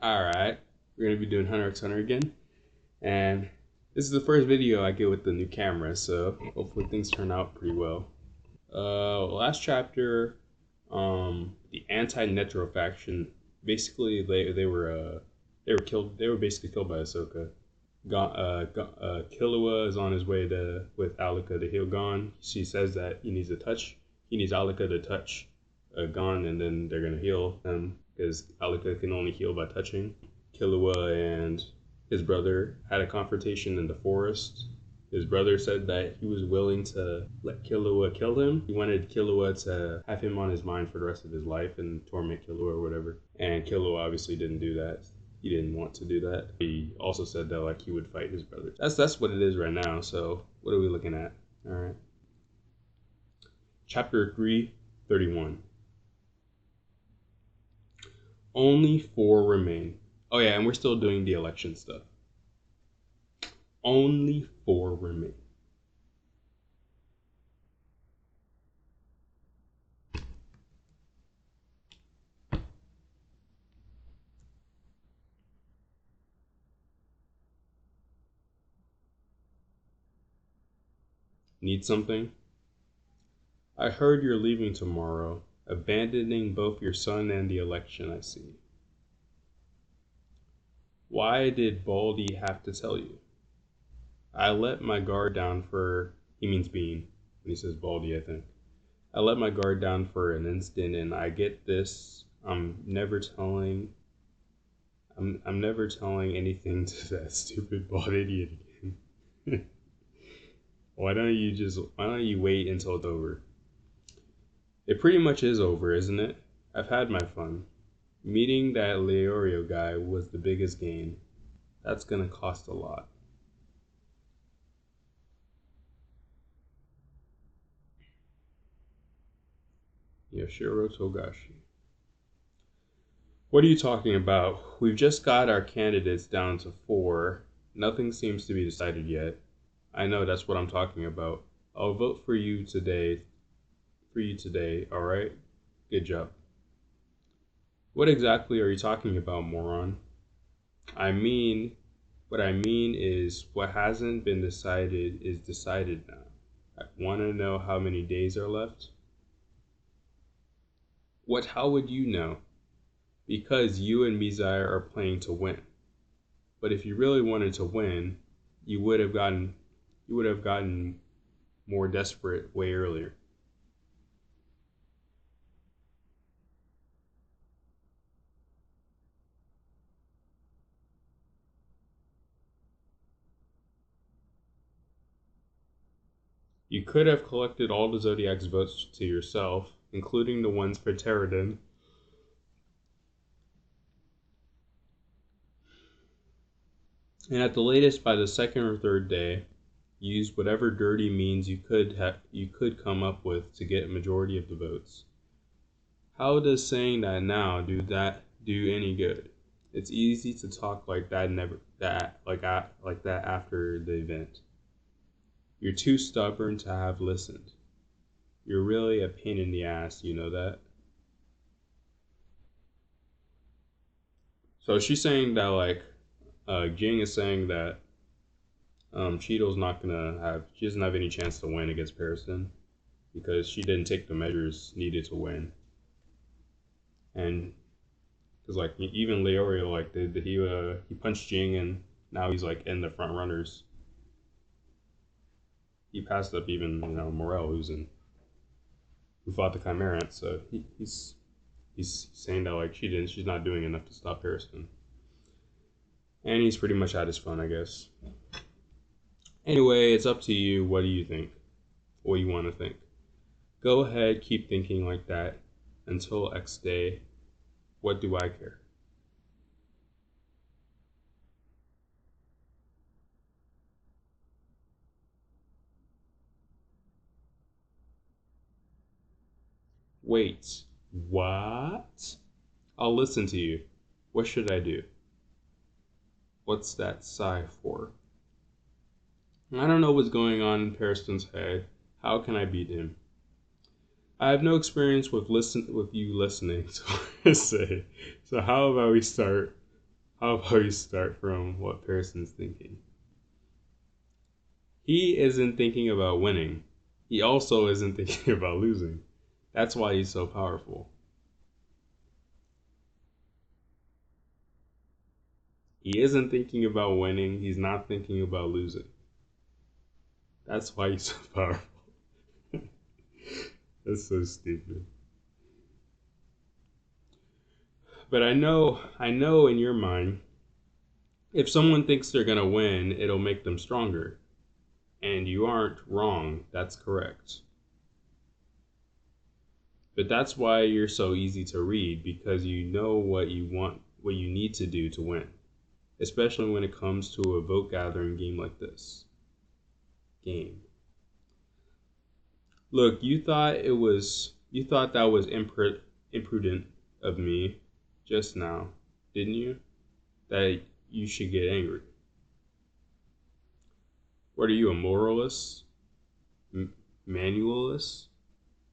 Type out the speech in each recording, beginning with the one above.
Alright, we're gonna be doing Hunter x Hunter again, and this is the first video I get with the new camera, so hopefully things turn out pretty well. Last chapter, the anti-Netero faction, basically they were killed. They were basically killed by Ahsoka. Killua is on his way with Alika to heal Gon. She says that he needs Alika to touch Gon, and then they're gonna heal him because Alika can only heal by touching. Killua and his brother had a confrontation in the forest. His brother said that he was willing to let Killua kill him. He wanted Killua to have him on his mind for the rest of his life and torment Killua or whatever. And Killua obviously didn't do that. He didn't want to do that. He also said that he would fight his brother. That's what it is right now. So what are we looking at? All right. Chapter 331. Only 4 remain. Oh yeah, and we're still doing the election stuff. Only 4 remain. Need something? I heard you're leaving tomorrow, abandoning both your son and the election, I see. Why did Baldy have to tell you? I let my guard down for... He means Bean. When he says Baldy, I think. I let my guard down for an instant, and I get this. I'm never telling anything to that stupid bald idiot again. Why don't you wait until it's over? It pretty much is over, isn't it? I've had my fun. Meeting that Leorio guy was the biggest gain. That's gonna cost a lot. Yoshiro Togashi. What are you talking about? We've just got our candidates down to 4. Nothing seems to be decided yet. I know, that's what I'm talking about. I'll vote for you today, alright? Good job. What exactly are you talking about, moron? What I mean is what hasn't been decided is decided now. I want to know how many days are left? How would you know? Because you and Mizire are playing to win. But if you really wanted to win, you would have gotten more desperate way earlier. You could have collected all the Zodiac's votes to yourself, including the ones for Pterodon. And at the latest by the 2nd or 3rd day, use whatever dirty means you could come up with to get a majority of the votes. How does saying that now do any good? It's easy to talk like that after the event. You're too stubborn to have listened. You're really a pain in the ass, you know that? So she's saying that Jing is saying that Cheeto's she doesn't have any chance to win against Pearson because she didn't take the measures needed to win. And because even Leorio he punched Jing and now he's in the front runners. He passed up even Morel who fought the Chimerant, so he's saying that she's not doing enough to stop Harrison. And he's pretty much had his fun, I guess. Anyway, it's up to you. What do you think? What do you want to think? Go ahead, keep thinking like that until X day. What do I care? Wait, what? I'll listen to you. What should I do? What's that sigh for? I don't know what's going on in Pearson's head. How can I beat him? I have no experience with you listening, so how about we start How about you start from what Pearson's thinking? He isn't thinking about winning. He also isn't thinking about losing. That's why he's so powerful. He isn't thinking about winning. He's not thinking about losing. That's why he's so powerful. That's so stupid. But I know in your mind, if someone thinks they're going to win, it'll make them stronger. And you aren't wrong. That's correct. But that's why you're so easy to read, because you know what you want, what you need to do to win. Especially when it comes to a vote gathering game like this. Game. Look, you thought that was imprudent of me just now, didn't you? That you should get angry. What are you, a moralist? Manualist?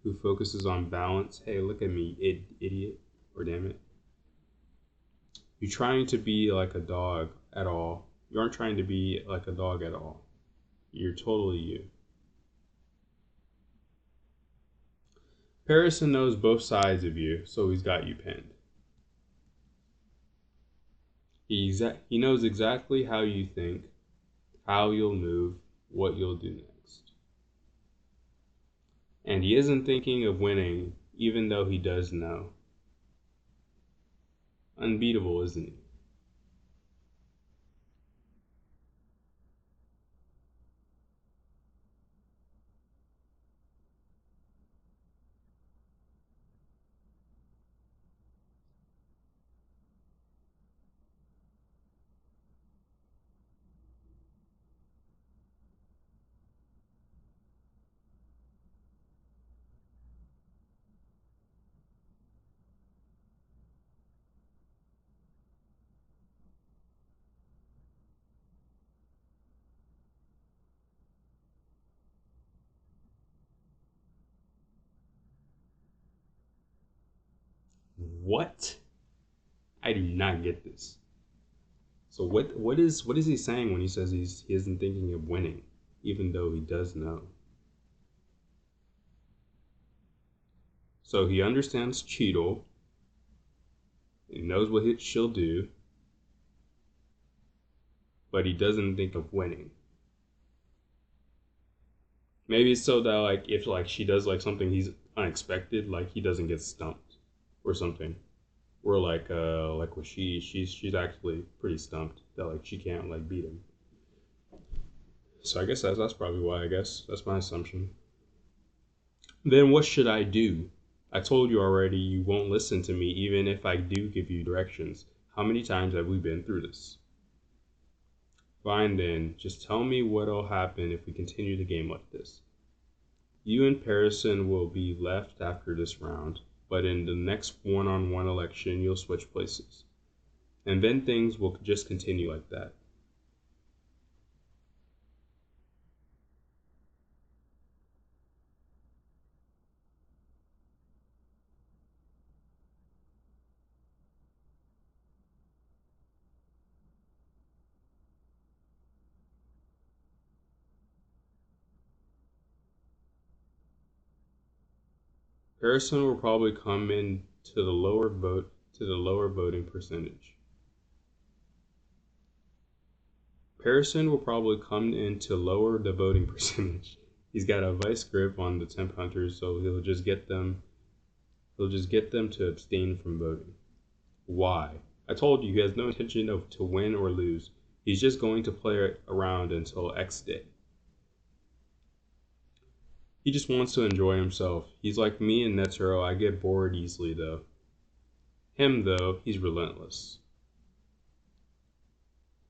Who focuses on balance? Hey, look at me, idiot. Or damn it. You're trying to be like a dog at all. You aren't trying to be like a dog at all. You're totally you. Pearson knows both sides of you, so he's got you pinned. He knows exactly how you think, how you'll move, what you'll do next. And he isn't thinking of winning, even though he does know. Unbeatable, isn't he? What? I do not get this. So what is he saying when he says he isn't thinking of winning, even though he does know? So he understands Cheadle, he knows what she'll do, but he doesn't think of winning. Maybe it's so that like if like she does like something he's unexpected, like he doesn't get stumped or something. Or like when she's actually pretty stumped that like she can't like beat him. So I guess that's probably why. I guess that's my assumption. Then what should I do? I told you already you won't listen to me even if I do give you directions. How many times have we been through this? Fine then, just tell me what'll happen if we continue the game like this. You and Pearson will be left after this round, but in the next one-on-one election you'll switch places. And then things will just continue like that. Harrison will probably come in to the lower voting percentage. Harrison will probably come in to lower the voting percentage. He's got a vice grip on the temp hunters, so he'll just get them to abstain from voting. Why? I told you he has no intention of to win or lose. He's just going to play it around until X day. He just wants to enjoy himself. He's like me and Netero. I get bored easily though. Him though, he's relentless.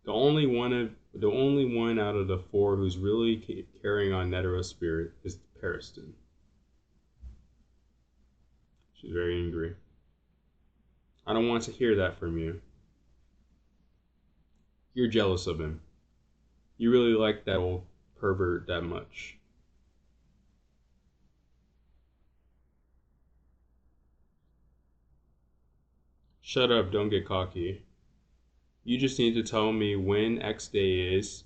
The only one out of the four who's really carrying on Netero's spirit is Periston. She's very angry. I don't want to hear that from you. You're jealous of him. You really like that old pervert that much. Shut up, don't get cocky. You just need to tell me when X day is.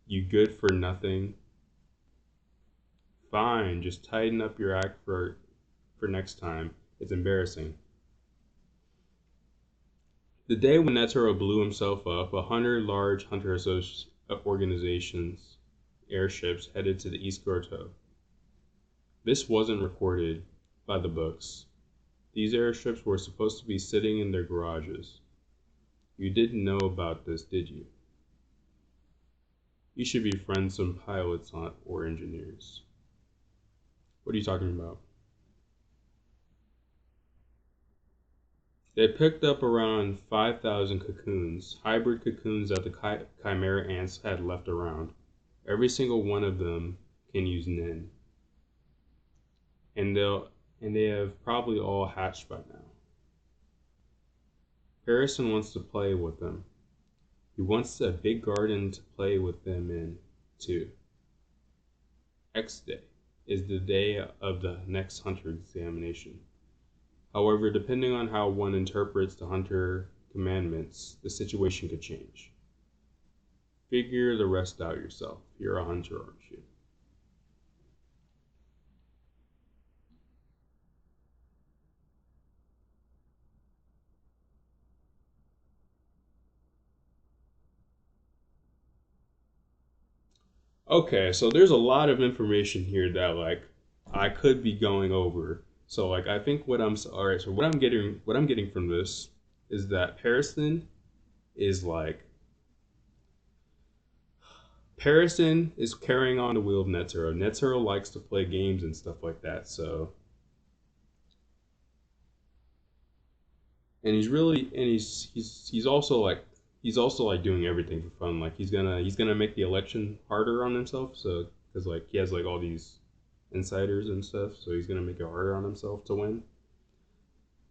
You good for nothing. Fine, just tighten up your act for next time. It's embarrassing. The day when Netero blew himself up, 100 large hunter organizations airships headed to the East Grotto. This wasn't recorded by the books. These airships were supposed to be sitting in their garages. You didn't know about this, did you? You should befriend some pilots or engineers. What are you talking about? They picked up around 5,000 cocoons, hybrid cocoons that the chimera ants had left around. Every single one of them can use Nen. And they have probably all hatched by now. Harrison wants to play with them. He wants a big garden to play with them in, too. X Day is the day of the next hunter examination. However, depending on how one interprets the hunter commandments, the situation could change. Figure the rest out yourself. You're a hunter, aren't you? Okay, so there's a lot of information here that I could be going over. So I think all right. So what I'm getting from this is that Harrison is carrying on the wheel of Netero. Netero likes to play games and stuff like that. So and he's also like doing everything for fun. Like he's gonna make the election harder on himself. So because like he has like all these insiders and stuff, so he's gonna make it harder on himself to win.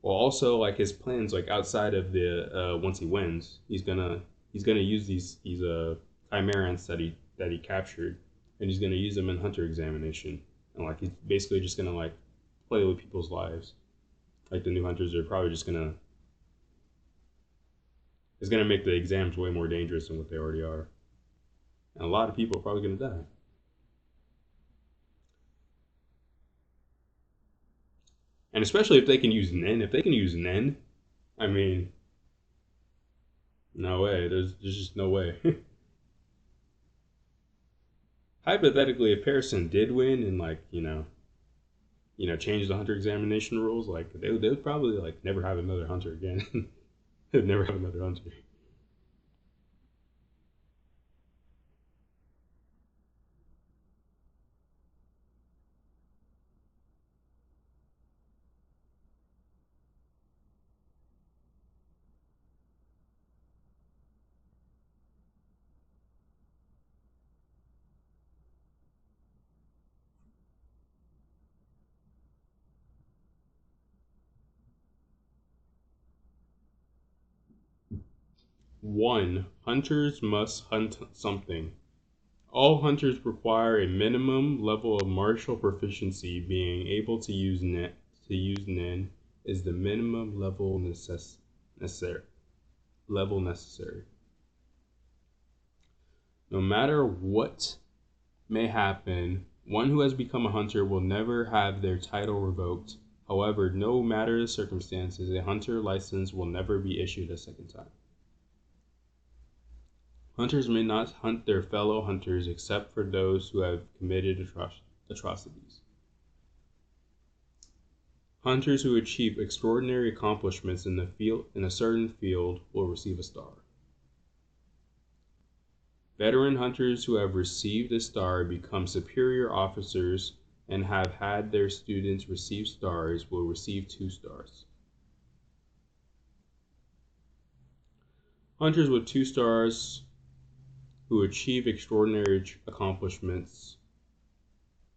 Well, also like his plans like outside of the once he wins, he's gonna use these chimerans that he captured, and he's gonna use them in hunter examination, and like he's basically just gonna like play with people's lives. Like the new hunters are probably just gonna it's gonna make the exams way more dangerous than what they already are, and a lot of people are probably gonna die. And especially if they can use Nen, I mean, no way. There's just no way. Hypothetically, if Harrison did win and like change the hunter examination rules, like they would probably like never have another hunter again. They'd never have another hunter. 1. Hunters must hunt something. All hunters require a minimum level of martial proficiency. Being able to use Nen is the minimum necessary. Level necessary. No matter what may happen, one who has become a hunter will never have their title revoked. However, no matter the circumstances, a hunter license will never be issued a second time. Hunters may not hunt their fellow hunters except for those who have committed atrocities. Hunters who achieve extraordinary accomplishments in a certain field will receive a star. Veteran hunters who have received a star become superior officers and have had their students receive stars will receive 2 stars. Hunters with 2 stars who achieve extraordinary accomplishments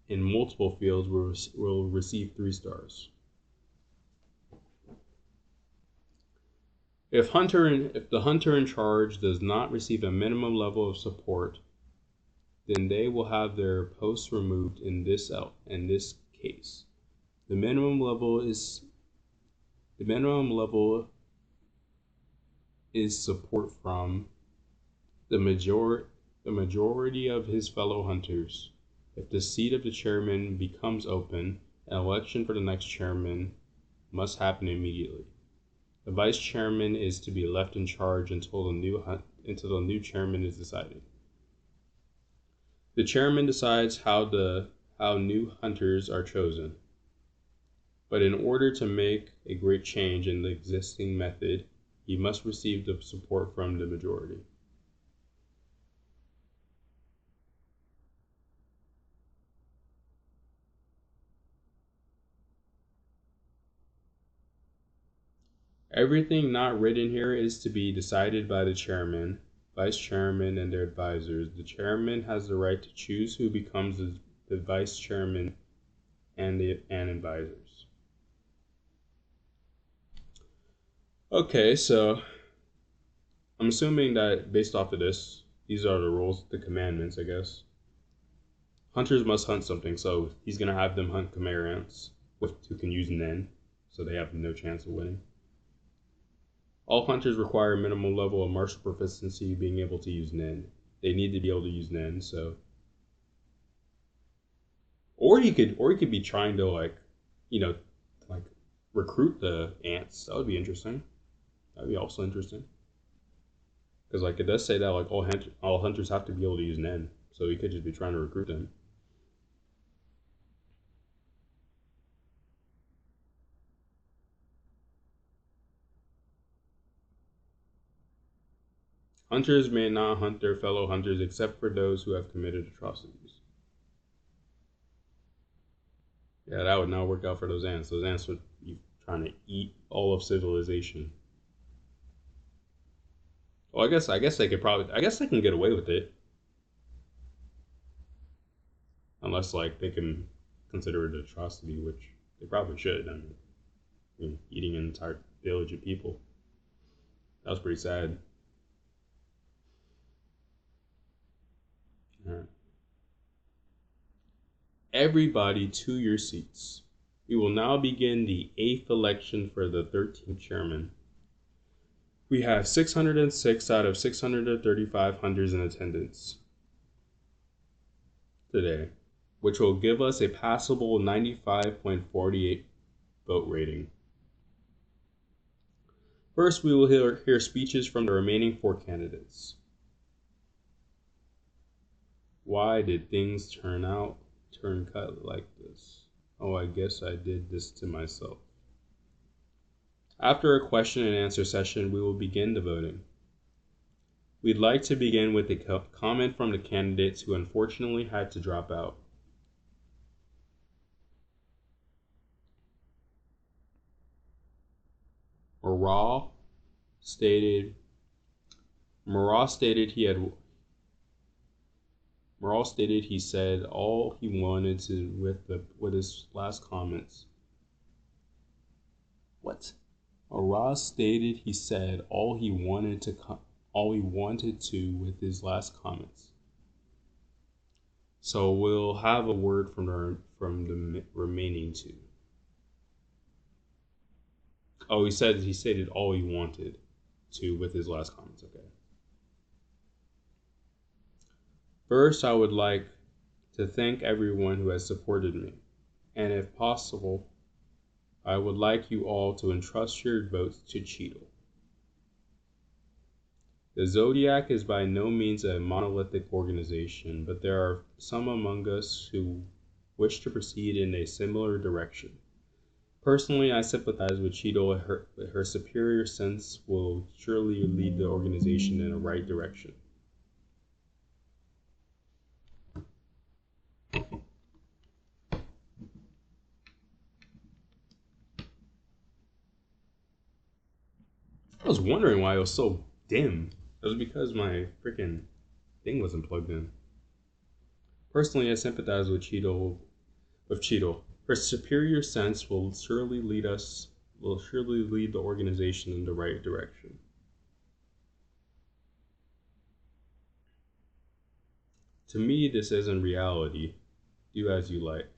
in multiple fields will receive 3 stars. If the hunter in charge does not receive a minimum level of support, then they will have their posts removed in this case. The minimum level is support from the majority of his fellow hunters. If the seat of the chairman becomes open, an election for the next chairman must happen immediately. The vice chairman is to be left in charge until the new chairman is decided. The chairman decides how new hunters are chosen. But in order to make a great change in the existing method, he must receive the support from the majority. Everything not written here is to be decided by the chairman, vice chairman, and their advisors. The chairman has the right to choose who becomes the vice chairman and advisors. Okay, so I'm assuming that based off of this, these are the rules, the commandments, I guess. Hunters must hunt something, so he's gonna have them hunt Khmer ants who can use Nen, so they have no chance of winning. All hunters require a minimal level of martial proficiency being able to use Nen. They need to be able to use Nen, so. Or he could be trying to like recruit the ants. That would be interesting. That'd be also interesting. Because it does say that all hunters have to be able to use Nen, so he could just be trying to recruit them. Hunters may not hunt their fellow hunters except for those who have committed atrocities. Yeah, that would not work out for those ants. Those ants would be trying to eat all of civilization. Well, I guess they can get away with it. Unless they can consider it an atrocity, which they probably should. I mean, eating an entire village of people. That was pretty sad. All right. Everybody to your seats. We will now begin the 8th election for the 13th chairman. We have 606 out of 635 hunters in attendance today, which will give us a passable 95.48 vote rating. First, we will hear speeches from the remaining 4 candidates. Why did things turn cut like this? Oh, I guess I did this to myself. After a question and answer session, we will begin the voting. We'd like to begin with a comment from the candidates who unfortunately had to drop out. Maral stated he said all he wanted to with his last comments. What? Maral stated he said all he wanted to with his last comments. So we'll have a word from the remaining 2. Oh, he stated all he wanted to with his last comments. Okay. First, I would like to thank everyone who has supported me, and if possible, I would like you all to entrust your votes to Cheadle. The Zodiac is by no means a monolithic organization, but there are some among us who wish to proceed in a similar direction. Personally, I sympathize with Cheadle. Her superior sense will surely lead the organization in the right direction. I was wondering why it was so dim. It was because my freaking thing wasn't plugged in. Personally, I sympathize with Cheadle. Her superior sense will surely lead the organization in the right direction. To me, this isn't reality. Do as you like.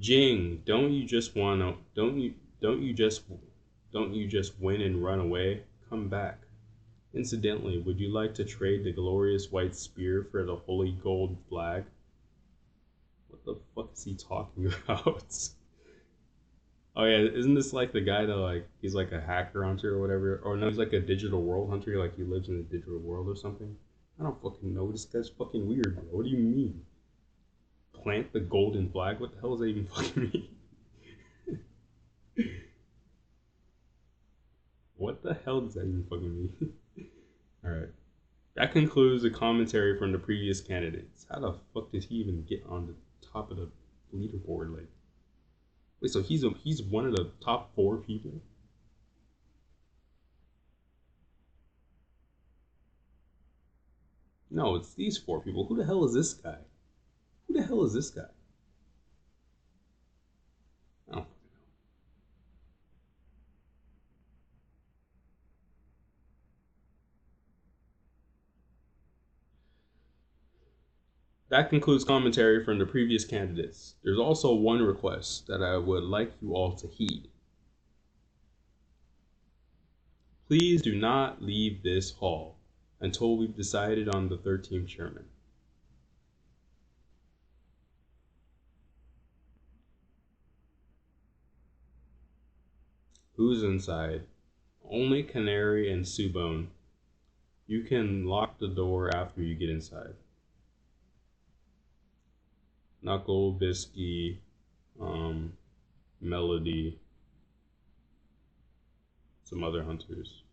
Jing, don't you just win and run away? Come back. Incidentally, would you like to trade the glorious white spear for the holy gold flag? What the fuck is he talking about? Oh yeah, isn't this like the guy that like he's like a hacker hunter or whatever? Or no, he's like a digital world hunter, like he lives in a digital world or something. I don't fucking know. This guy's fucking weird, bro. What do you mean? Plant the golden flag? What the hell does that even fucking mean? What the hell does that even fucking mean? Alright. That concludes the commentary from the previous candidates. How the fuck did he even get on the top of the leaderboard? Like, wait, so he's one of the top 4 people? No, it's these 4 people. Who the hell is this guy? Who the hell is this guy? Oh. That concludes commentary from the previous candidates. There's also one request that I would like you all to heed. Please do not leave this hall until we've decided on the 13th chairman. Who's inside? Only Canary and Subone. You can lock the door after you get inside. Knuckle, Bisky, Melody, some other hunters.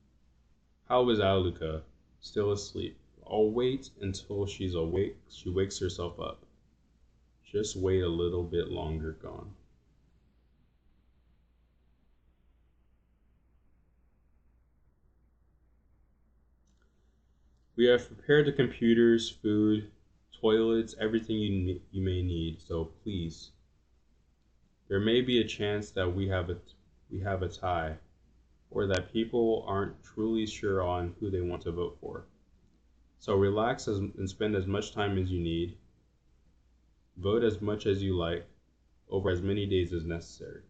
How is Aluka? Still asleep. I'll wait until she's awake. She wakes herself up. Just wait a little bit longer, Gone. We have prepared the computers, food, toilets, everything you may need, so please. There may be a chance that we have a tie, or that people aren't truly sure on who they want to vote for. So relax and spend as much time as you need. Vote as much as you like, over as many days as necessary.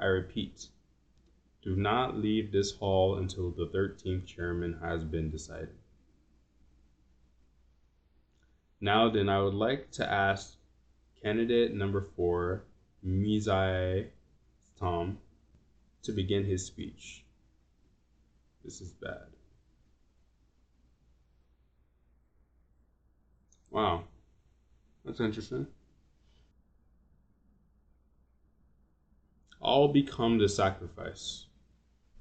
I repeat, do not leave this hall until the 13th chairman has been decided. Now then, I would like to ask candidate number 4, Mizai Tom, to begin his speech. This is bad. Wow, that's interesting. All become the sacrifice.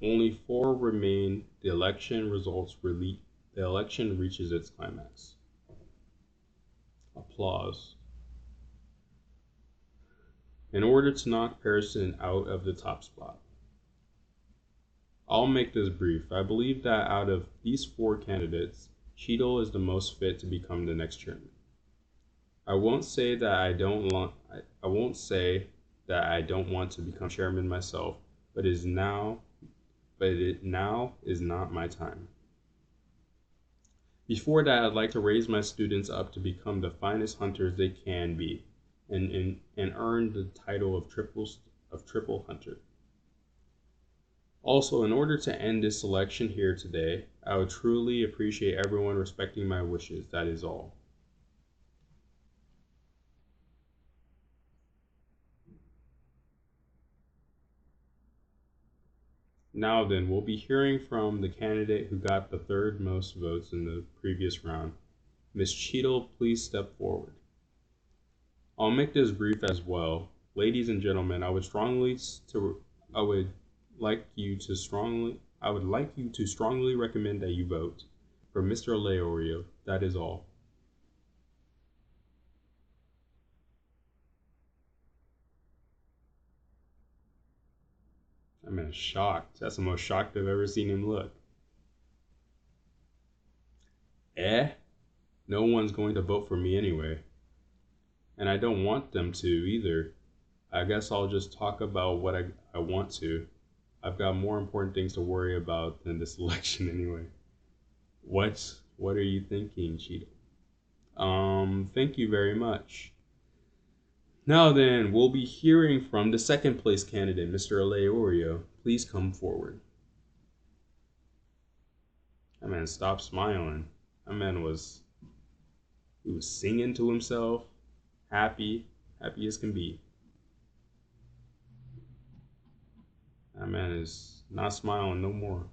Only 4 remain. The election reaches its climax. Applause. In order to knock Pearson out of the top spot. I'll make this brief. I believe that out of these 4 candidates, Cheadle is the most fit to become the next chairman. I won't say that I don't want to become chairman myself, but it now is not my time. Before that, I'd like to raise my students up to become the finest hunters they can be, and earn the title of triple hunter. Also, in order to end this selection here today, I would truly appreciate everyone respecting my wishes. That is all. Now then, we'll be hearing from the candidate who got the 3rd most votes in the previous round. Ms. Cheadle, please step forward. I'll make this brief as well. Ladies and gentlemen, I would like you to strongly recommend that you vote for Mr. Leorio. That is all. I'm shocked. That's the most shocked I've ever seen him look. No one's going to vote for me anyway. And I don't want them to either. I guess I'll just talk about what I want to. I've got more important things to worry about than this election anyway. What are you thinking, Cheetah? Thank you very much. Now then, we'll be hearing from the second place candidate, Mr. Leorio. Please come forward. That man stopped smiling. That man was he was singing to himself, happy, happy as can be. That man is not smiling no more.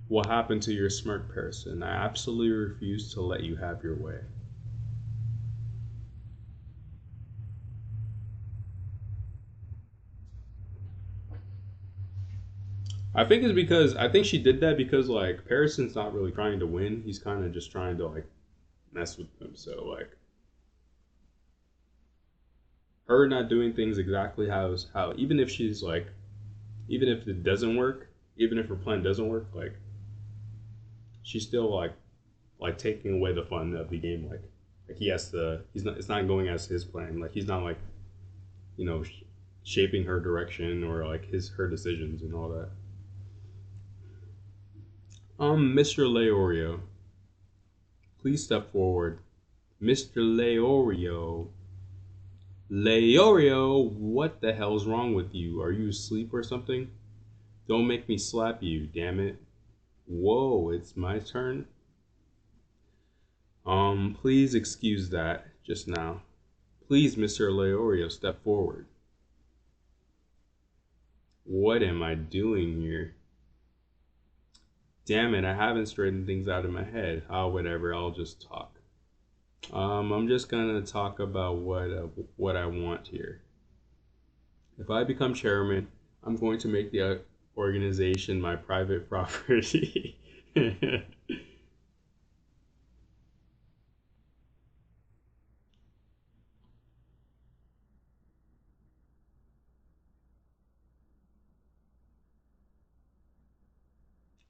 What happened to your smirk, Pearson? I absolutely refuse to let you have your way. I think she did that because like Pearson's not really trying to win. He's kind of just trying to like mess with them. So like her not doing things exactly how even if she's like even if it doesn't work, even if her plan doesn't work, like she's still like taking away the fun of the game. Like he has to he's not it's not going as his plan. Like he's not like you know shaping her direction or like his her decisions and all that. Mr. Leorio, please step forward. Mr. Leorio. Leorio, what the hell's wrong with you? Are you asleep or something? Don't make me slap you, damn it. Whoa, it's my turn? Please excuse that just now. Please, Mr. Leorio, step forward. What am I doing here? Damn it, I haven't straightened things out in my head. Oh, whatever, I'll just talk. I'm just gonna talk about what I want here. If I become chairman, I'm going to make the organization my private property.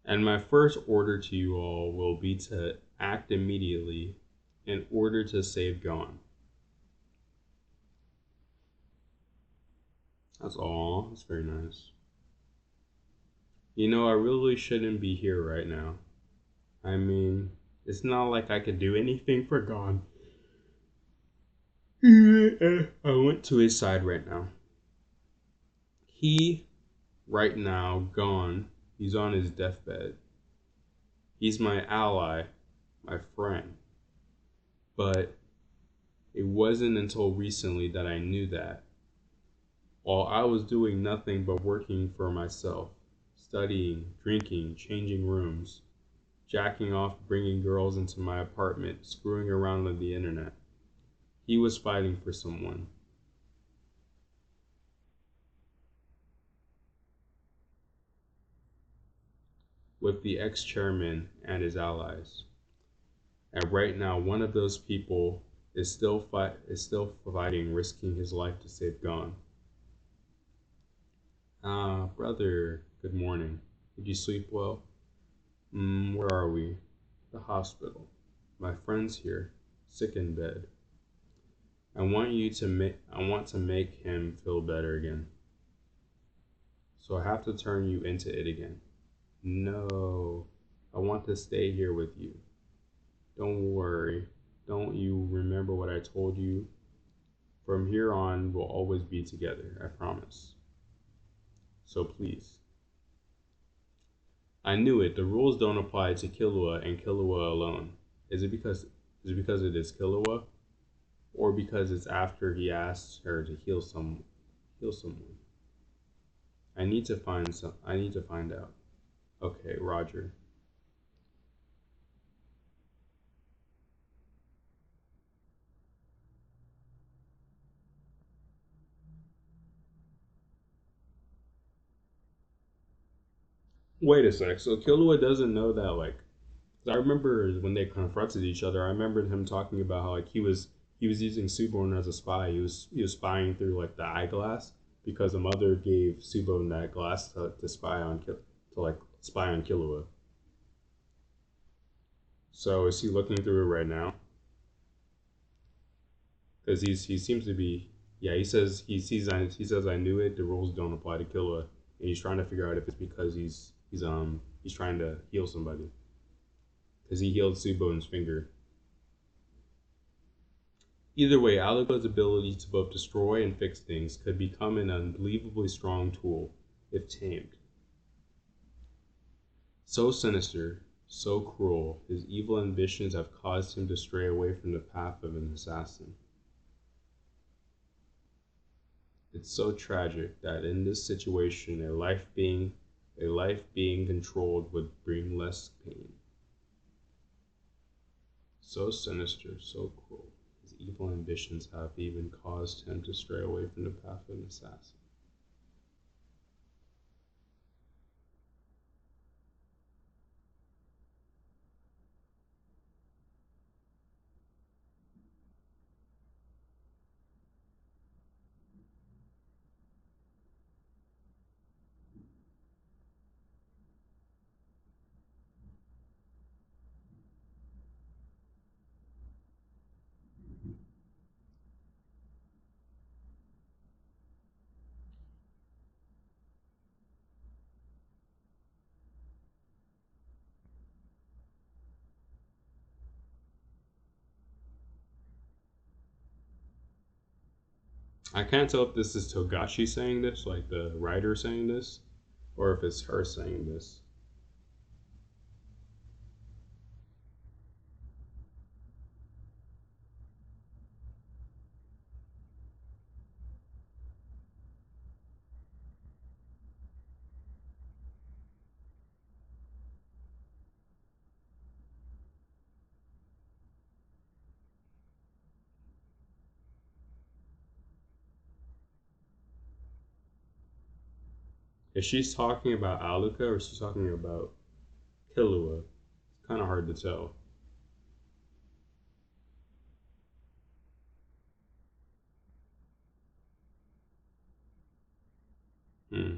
And my first order to you all will be to act immediately in order to save Gon. That's all. That's very nice. You know, I really shouldn't be here right now. I mean, it's not like I could do anything for Gon. I went to his side right now. He, right now, Gon, he's on his deathbed. He's my ally, my friend. But it wasn't until recently that I knew that. While I was doing nothing but working for myself, studying, drinking, changing rooms, jacking off, bringing girls into my apartment, screwing around on the internet, he was fighting for someone. With the ex-chairman and his allies. And right now, one of those people is still fighting, risking his life to save Gon. Ah, brother, good morning. Did you sleep well? Where are we? The hospital. My friend's here, sick in bed. I want to make him feel better again. So I have to turn you into it again. No, I want to stay here with you. Don't worry. Don't you remember what I told you? From here on, we'll always be together, I promise. So please. I knew it. The rules don't apply to Killua and Killua alone. Is it because it is Killua? Or because it's after he asks her to heal someone? I need to find out. Okay, Roger. Wait a sec. So Killua doesn't know that, like, 'cause I remember when they confronted each other. I remembered him talking about how like he was using Subone as a spy. He was spying through like the eyeglass because the mother gave Subone that glass to spy on Killua. So is he looking through it right now? Because he seems to be yeah. He says I knew it. The rules don't apply to Killua, and he's trying to figure out if it's because he's trying to heal somebody because he healed Subone's finger. Either way, Aluka's ability to both destroy and fix things could become an unbelievably strong tool if tamed. So sinister, so cruel, his evil ambitions have caused him to stray away from the path of an assassin. It's so tragic that in this situation a life being controlled would bring less pain. So sinister, so cruel. His evil ambitions have even caused him to stray away from the path of an assassin. I can't tell if this is Togashi saying this, like the writer saying this, or if it's her saying this. If she's talking about Aluka or she's talking about Killua, it's kind of hard to tell. Hmm.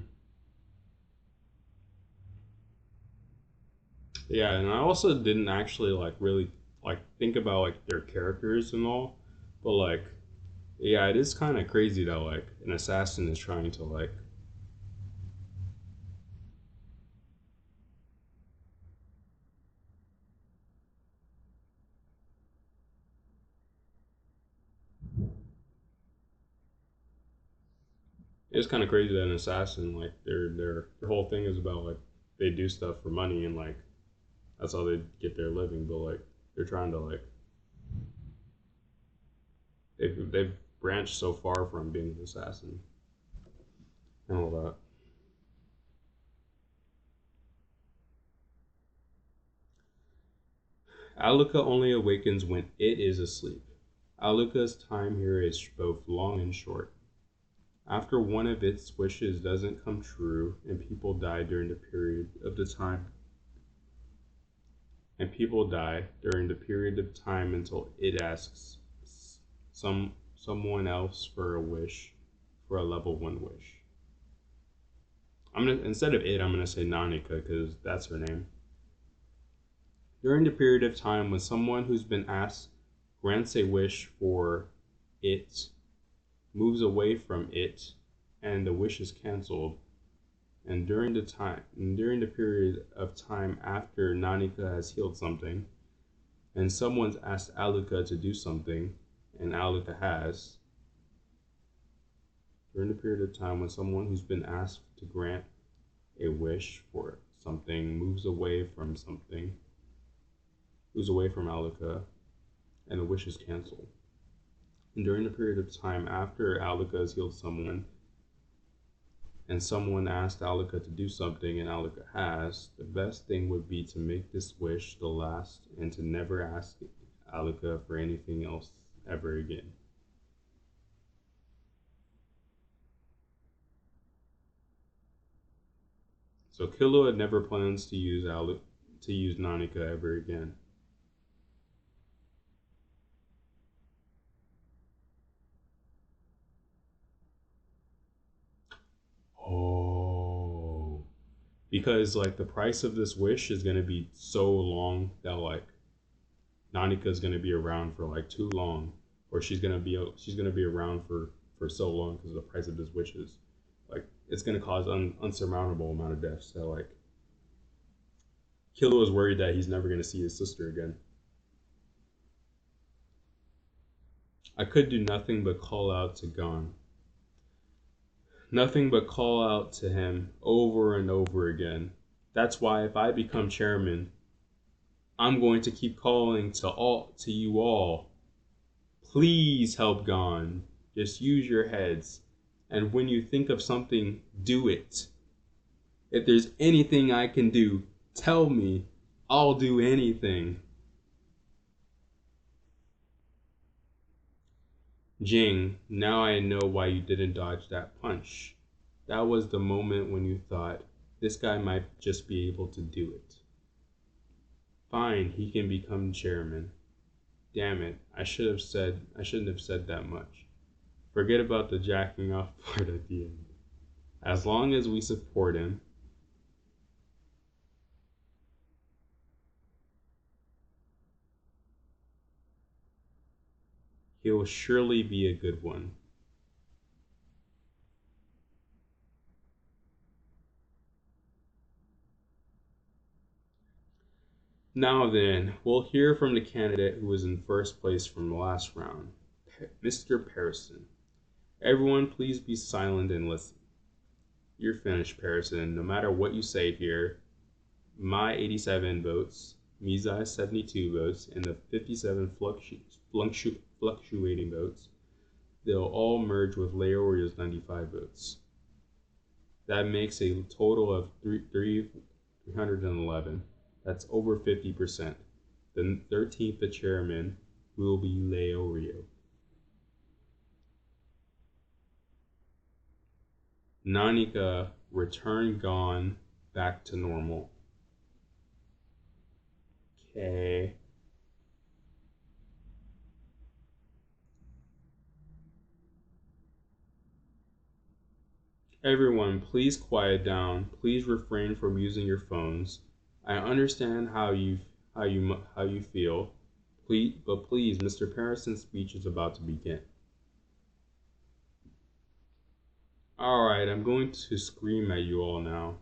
Yeah, and I also didn't actually like really like think about like their characters and all, but like yeah, it is kind of crazy that like an assassin is trying to like it's kind of crazy that an assassin like their whole thing is about like they do stuff for money and like that's how they get their living, but like they're trying to like they've branched so far from being an assassin and all that. Aluka only awakens when it is asleep. Aluka's time here is both long and short. After one of its wishes doesn't come true and people die during the period of the time and people die during the period of time until it asks someone else for a wish for a level 1 wish. I'm gonna instead of it I'm gonna say Nanika because that's her name. During the period of time when someone who's been asked grants a wish for it, moves away from it, and the wish is cancelled, and during the period of time after Nanika has healed something, and someone's asked Aluka to do something, and Aluka has, during the period of time when someone who's been asked to grant a wish for something moves away from Aluka, and the wish is cancelled. And during the period of time after Aluka has healed someone, and someone asked Aluka to do something and Aluka has, the best thing would be to make this wish the last and to never ask Aluka for anything else ever again. So Killua never plans to use Nanika ever again. Oh, because like the price of this wish is gonna be so long that like Nanika's gonna be around for like too long, or she's gonna be around for so long because of the price of his wishes. Like it's gonna cause unsurmountable amount of deaths. So like Killua is worried that he's never gonna see his sister again. I could do nothing but call out to Gon. Nothing but call out to him over and over again. That's why if I become chairman, I'm going to keep calling to you all. Please help Gon. Just use your heads. And when you think of something, do it. If there's anything I can do, tell me. I'll do anything. Jing, now I know why you didn't dodge that punch. That was the moment when you thought, this guy might just be able to do it. Fine, he can become chairman. Damn it, I shouldn't have said that much. Forget about the jacking off part at the end. As long as we support him, he'll surely be a good one. Now then, we'll hear from the candidate who was in first place from the last round, Mr. Parison. Everyone please be silent and listen. You're finished, Parison. No matter what you say here, my 87 votes, Mizai's 72 votes, and the 57 fluctuating votes, they'll all merge with Leorio's 95 votes. That makes a total of 311. That's over 50%. The 13th chairman will be Leorio. Nanika, return Gon back to normal. Okay. Everyone, please quiet down. Please refrain from using your phones. I understand how you feel. But please, Mr. Parison's speech is about to begin. Alright, I'm going to scream at you all now.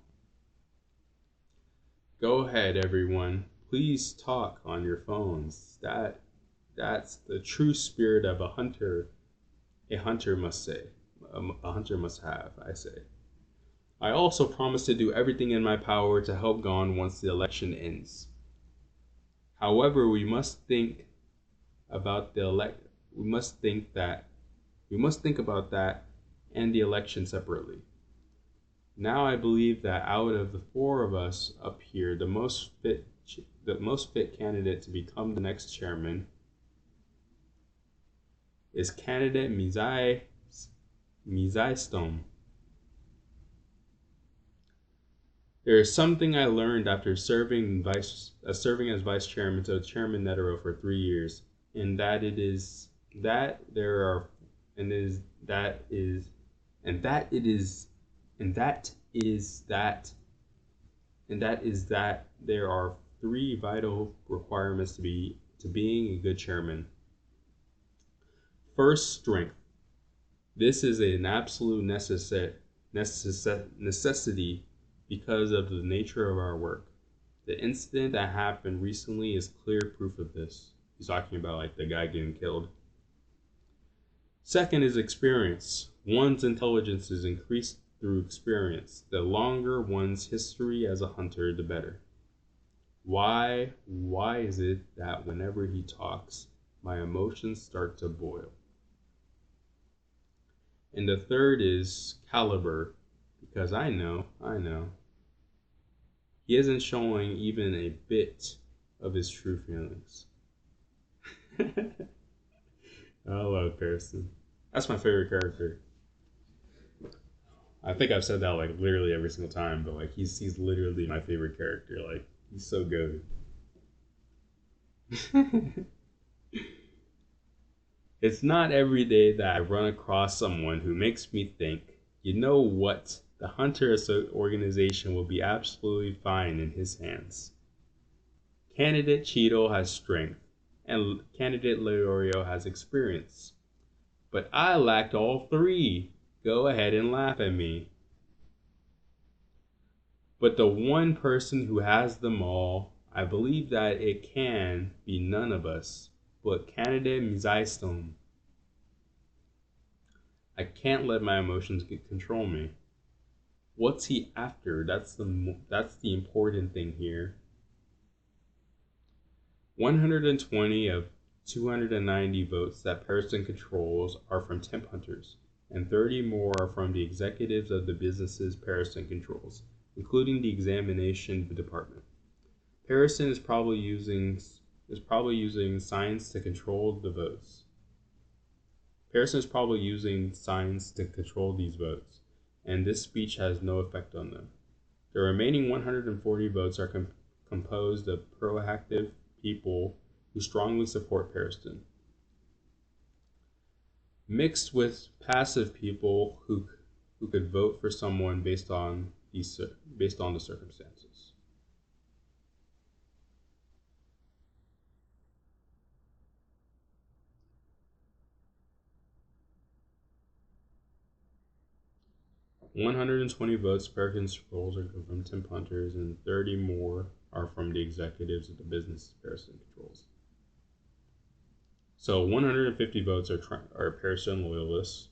Go ahead, everyone. Please talk on your phones. That's the true spirit of a hunter must say. A hunter must have, I say. I also promise to do everything in my power to help Gon once the election ends. However, we must think about that and the election separately. Now I believe that out of the four of us up here, the most fit candidate to become the next chairman is candidate Mizai Stone. There is something I learned after serving as vice chairman to Chairman Netero for 3 years, and that there are 3 vital requirements to being a good chairman. First, strength. This is an absolute necessity because of the nature of our work. The incident that happened recently is clear proof of this. He's talking about like the guy getting killed. Second is experience. One's intelligence is increased through experience. The longer one's history as a hunter, the better. Why is it that whenever he talks, my emotions start to boil? And the third is caliber, because I know. He isn't showing even a bit of his true feelings. I love Parison. That's my favorite character. I think I've said that like literally every single time, but like he's literally my favorite character. Like he's so good. It's not every day that I run across someone who makes me think, you know what? The Hunter organization will be absolutely fine in his hands. Candidate Cheeto has strength, and candidate Leorio has experience. But I lacked all 3. Go ahead and laugh at me. But the one person who has them all, I believe that it can be none of us, but candidate Mizai Stone. I can't let my emotions control me. What's he after? That's the important thing here. 120 of 290 votes that Pearson controls are from temp hunters, and 30 more are from the executives of the businesses Pearson controls, including the examination department. Pearson is probably using science to control the votes. Pearson is probably using science to control these votes, and this speech has no effect on them. The remaining 140 votes are composed of proactive people who strongly support Pearson, mixed with passive people who could vote for someone based on the circumstances. "120 votes Pearson controls are from temp hunters, and 30 more are from the executives of the business Pearson controls." So 150 votes are Pearson loyalists.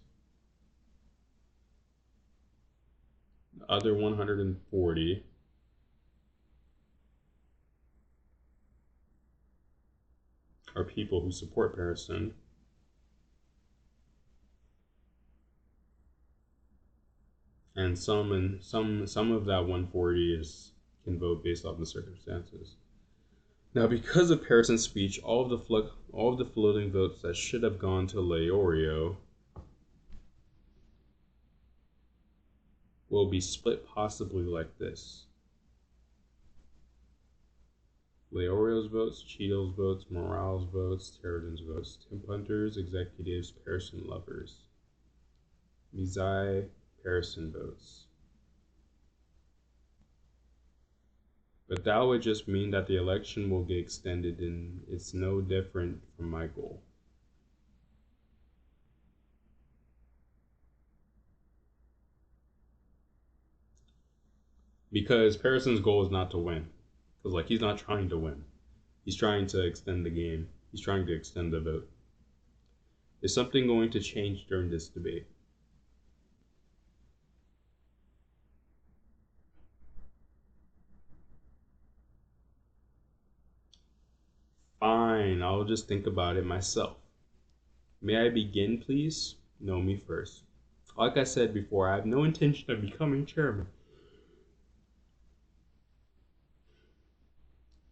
The other 140 are people who support Pearson. And some of that 140 can vote based off the circumstances. Now, because of Pearson's speech, all of the floating votes that should have gone to Leorio will be split possibly like this: Leorio's votes, Cheadle's votes, Morale's votes, Terridan's votes, temp hunters, executives, Pearson lovers. Mizai, Pearson votes. But that would just mean that the election will get extended, and it's no different from my goal. Because Pearson's goal is not to win. Because, like, he's not trying to win. He's trying to extend the game. He's trying to extend the vote. Is something going to change during this debate? Fine, I'll just think about it myself. May I begin, please? Know me first. Like I said before, I have no intention of becoming chairman.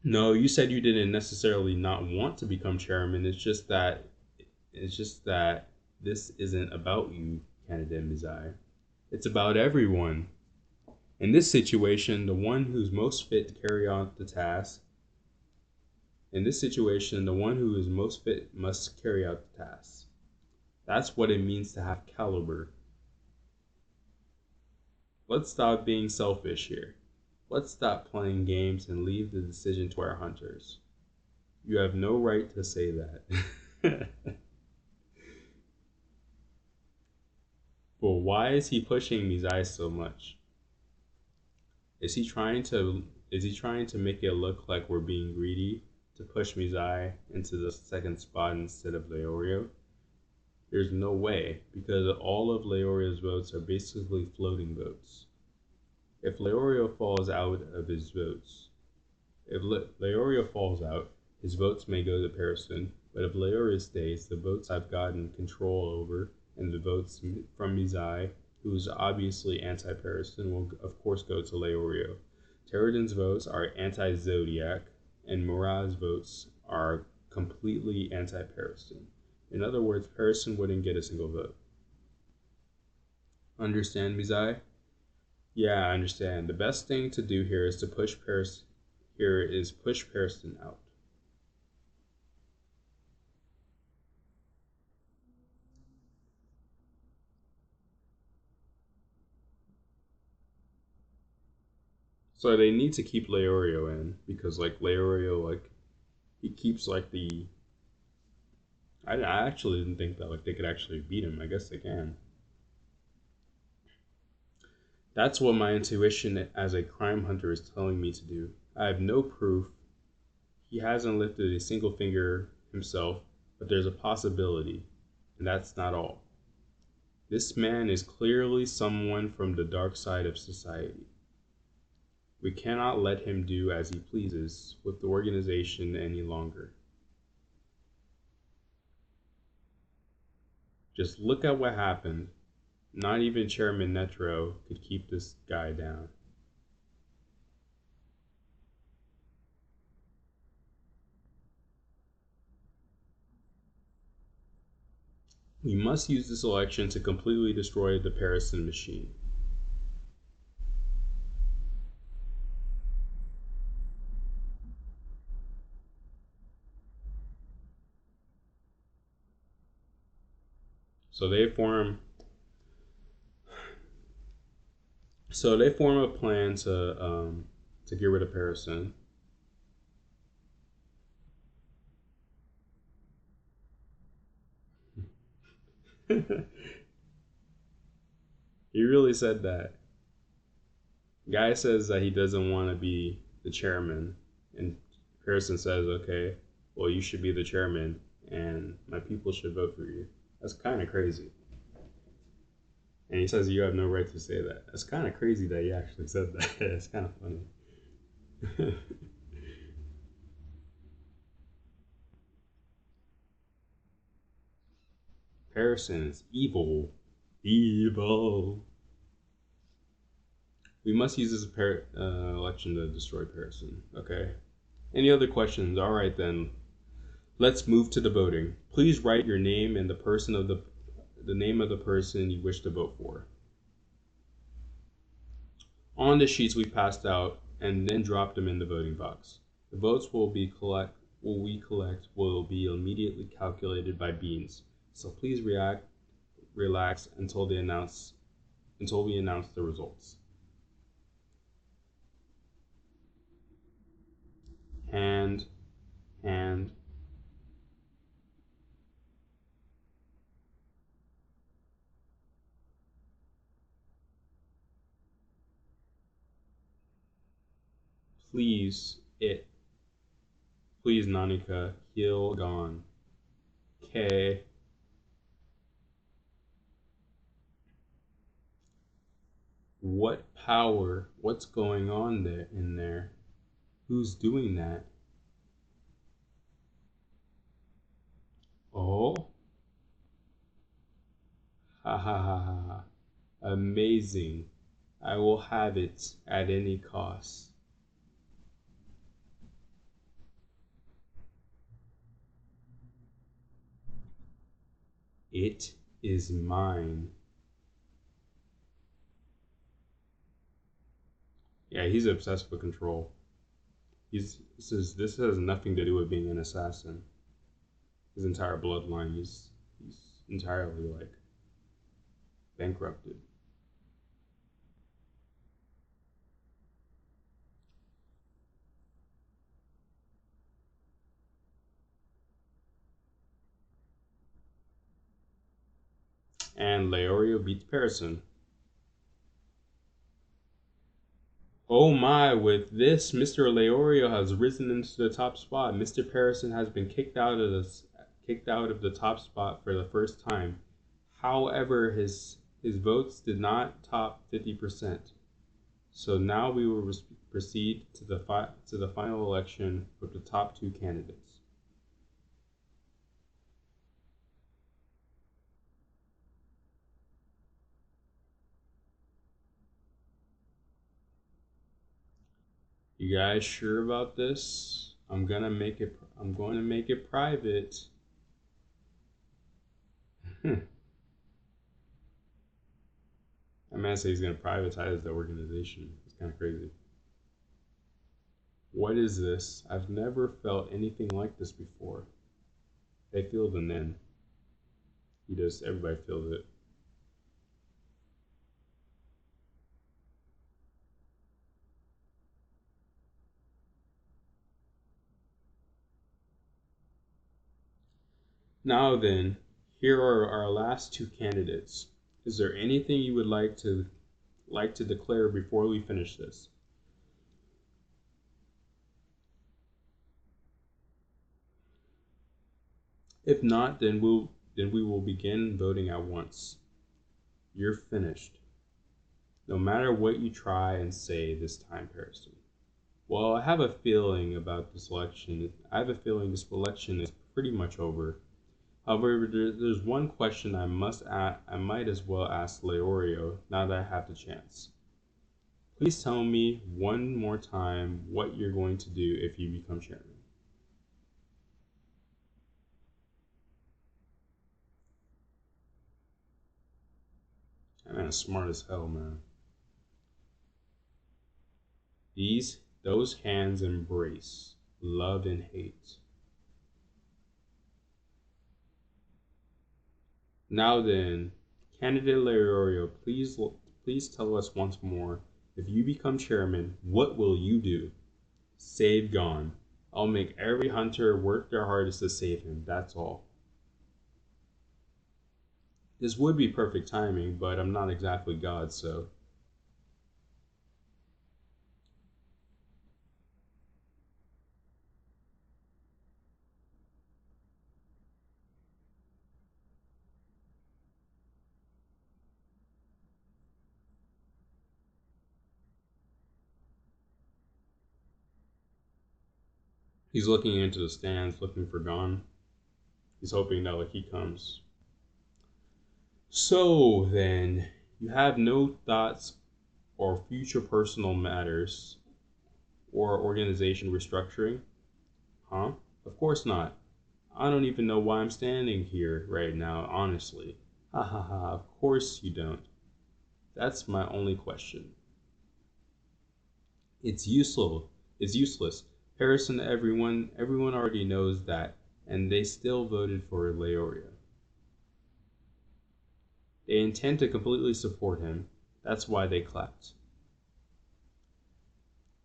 No, you said you didn't necessarily not want to become chairman. It's just that this isn't about you, candidate Mizai. It's about everyone. In this situation, the one who's most fit to carry out the task. In this situation, the one who is most fit must carry out the task. That's what it means to have caliber. Let's stop being selfish here. Let's stop playing games and leave the decision to our hunters. You have no right to say that. Well, why is he pushing Mizai so much? Is he trying to make it look like we're being greedy to push Mizai into the second spot instead of Leorio? There's no way, because all of Leorio's votes are basically floating votes. If Leorio falls out, his votes may go to Pearson, but if Leorio stays, the votes I've gotten control over, and the votes from Mizai, who's obviously anti-Pearson, will of course go to Leorio. Terridan's votes are anti-Zodiac, and Murat's votes are completely anti-Pearson. In other words, Pearson wouldn't get a single vote. Understand, Mizai? Yeah, I understand. The best thing to do here is push Pearson out. So they need to keep Leorio in, because like Leorio, like, he keeps like the. I actually didn't think that like they could actually beat him. I guess they can. That's what my intuition as a crime hunter is telling me to do. I have no proof. He hasn't lifted a single finger himself, but there's a possibility, and that's not all. This man is clearly someone from the dark side of society. We cannot let him do as he pleases with the organization any longer. Just look at what happened. Not even Chairman Netro could keep this guy down. We must use this election to completely destroy the Parison machine. So they form a plan to get rid of Parison. He really said that. Guy says that he doesn't want to be the chairman, and Parison says, "Okay, well you should be the chairman, and my people should vote for you." That's kind of crazy. And he says you have no right to say that. That's kind of crazy that he actually said that. It's kind of funny. Parison is evil. Evil. We must use this election to destroy Parison. Okay. Any other questions? All right then. Let's move to the voting. Please write your name and the name of the person you wish to vote for on the sheets we passed out, and then drop them in the voting box. The votes we collect will be immediately calculated by Beans. So please relax until we announce the results. Hand. Please, Nanika, heal gone. Okay. What power? What's going on there in there? Who's doing that? Oh. Ha ha ha ha. Amazing. I will have it at any cost. It is mine. Yeah, he's obsessed with control. This has nothing to do with being an assassin. His entire bloodline, he's entirely like bankrupted. And Leorio beats Parison. Oh my, with this, Mr. Leorio has risen into the top spot. Mr. Parison has been kicked out of the top spot for the first time. However, his votes did not top 50%. So now we will proceed to the final election with the top two candidates. You guys sure about this? I'm going to make it private. I'm gonna say he's gonna privatize the organization. It's kind of crazy. What is this? I've never felt anything like this before. They feel the nin. He does. Everybody feels it. Now then, here are our last two candidates. Is there anything you would like to declare before we finish this? If not, then we will begin voting at once. You're finished. No matter what you try and say this time, Harrison. Well, I have a feeling about this election. I have a feeling this election is pretty much over. However, there's one question I might as well ask Leorio now that I have the chance. Please tell me one more time what you're going to do if you become chairman. That man is smart as hell, man. Those hands embrace love and hate. Now then, candidate Leorio, please tell us once more. If you become chairman, what will you do? Save Gon. I'll make every hunter work their hardest to save him. That's all. This would be perfect timing, but I'm not exactly God, so. He's looking into the stands, looking for Gon. He's hoping that he comes. So then, you have no thoughts or future personal matters or organization restructuring? Huh? Of course not. I don't even know why I'm standing here right now, honestly. Ha ha ha, of course you don't. That's my only question. It's useless. It's useless. Harrison, everyone already knows that, and they still voted for Leorio. They intend to completely support him. That's why they clapped.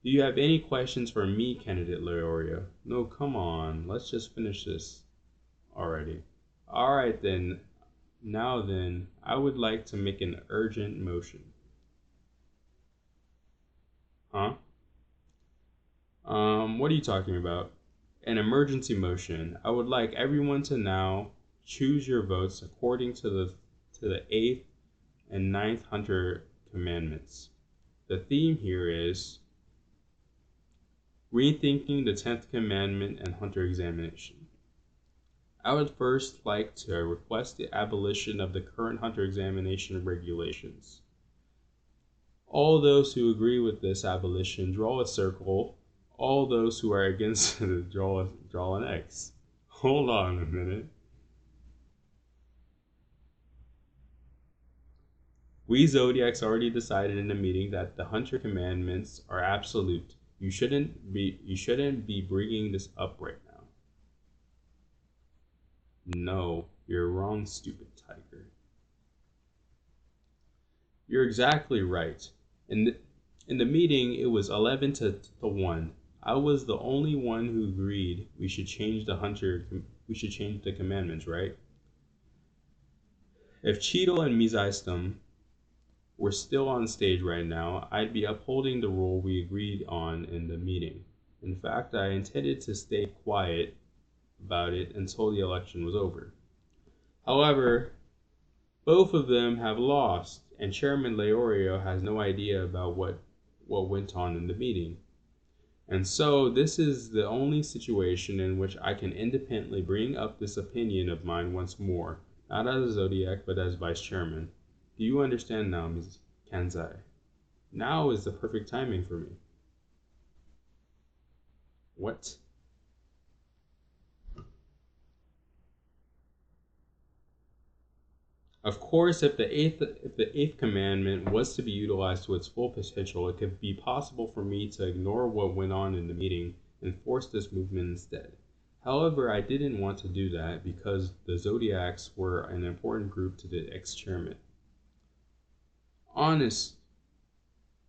Do you have any questions for me, candidate Leorio? No, come on. Let's just finish this already. Alright then. Now then, I would like to make an urgent motion. Huh? What are you talking about? An emergency motion. I would like everyone to now choose your votes according to the 8th and 9th Hunter Commandments. The theme here is rethinking the 10th Commandment and Hunter Examination. I would first like to request the abolition of the current Hunter Examination regulations. All those who agree with this abolition draw a circle. All those who are against it draw an X. Hold on a minute. We Zodiacs already decided in the meeting that the Hunter Commandments are absolute. You shouldn't be bringing this up right now. No, you're wrong, stupid tiger. You're exactly right. In the meeting, it was 11 to 1. I was the only one who agreed we should change the commandments, right? If Cheetle and Mizaistum were still on stage right now, I'd be upholding the rule we agreed on in the meeting. In fact, I intended to stay quiet about it until the election was over. However, both of them have lost, and Chairman Leorio has no idea about what went on in the meeting. And so this is the only situation in which I can independently bring up this opinion of mine once more, not as a Zodiac, but as Vice Chairman. Do you understand now, Ms. Kanzai? Now is the perfect timing for me. What? Of course, if the eighth commandment was to be utilized to its full potential, it could be possible for me to ignore what went on in the meeting and force this movement instead. However, I didn't want to do that because the Zodiacs were an important group to the ex-chairman. Honest,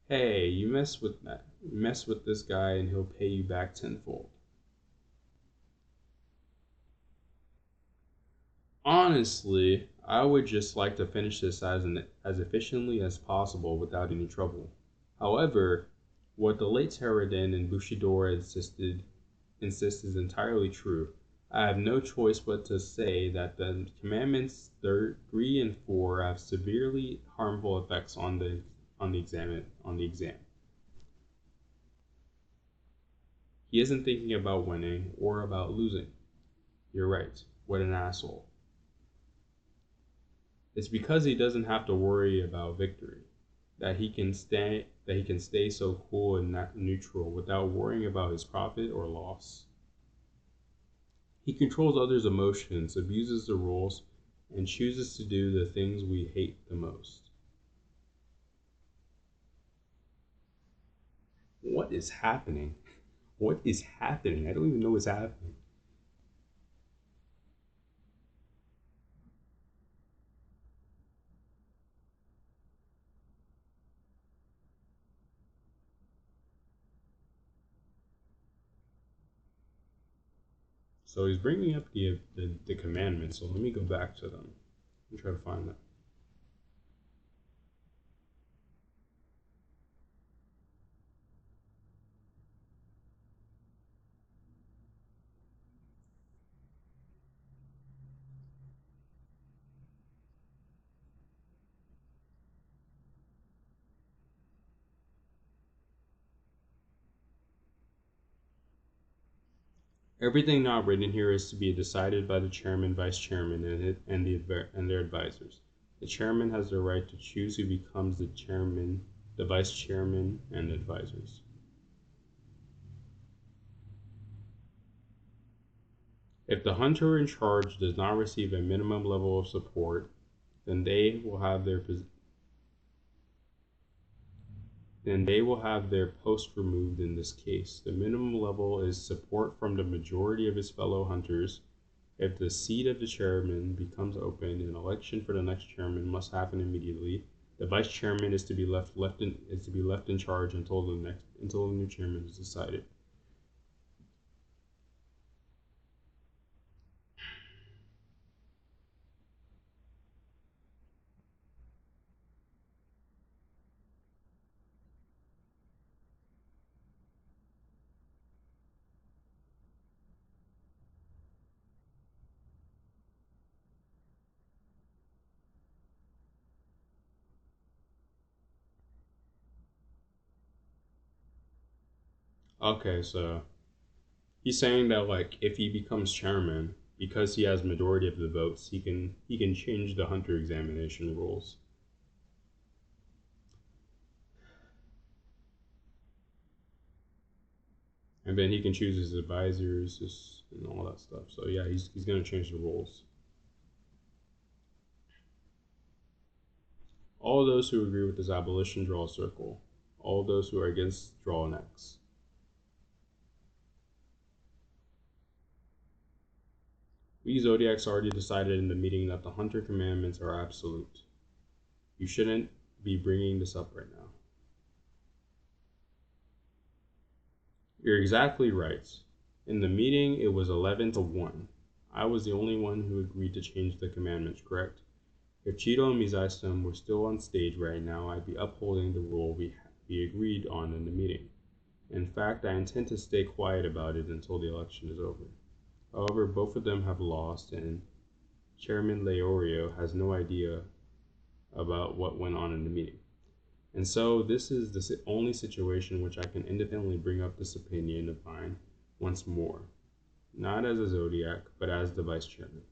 hey, you mess with this guy and he'll pay you back tenfold. Honestly, I would just like to finish this as efficiently as possible without any trouble. However, what the late Terradin and Bushido insist is entirely true. I have no choice but to say that the commandments 3 and 4 have severely harmful effects on the exam. He isn't thinking about winning or about losing. You're right. What an asshole. It's because he doesn't have to worry about victory that he can stay so cool and neutral without worrying about his profit or loss. He controls others' emotions, abuses the rules, and chooses to do the things we hate the most. What is happening? What is happening? I don't even know what's happening. So he's bringing up the commandments. So let me go back to them and try to find them. Everything not written here is to be decided by the chairman, vice chairman, and their advisors. The chairman has the right to choose who becomes the chairman, the vice chairman, and the advisors. If the hunter in charge does not receive a minimum level of support, then they will have their post removed. In this case, the minimum level is support from the majority of his fellow hunters. If the seat of the chairman becomes open, an election for the next chairman must happen immediately. The vice chairman is to be left in charge until the new chairman is decided. Okay, so he's saying that like if he becomes chairman, because he has majority of the votes, he can change the hunter examination rules. And then he can choose his advisors and all that stuff. So yeah, he's gonna change the rules. All those who agree with this abolition draw a circle. All those who are against draw an X. We Zodiacs already decided in the meeting that the hunter commandments are absolute. You shouldn't be bringing this up right now. You're exactly right. In the meeting, it was 11 to 1. I was the only one who agreed to change the commandments, correct? If Cheeto and Mizystem were still on stage right now, I'd be upholding the rule we agreed on in the meeting. In fact, I intend to stay quiet about it until the election is over. However, both of them have lost, and Chairman Leorio has no idea about what went on in the meeting. And so this is the only situation in which I can independently bring up this opinion of mine once more, not as a Zodiac, but as the vice chairman.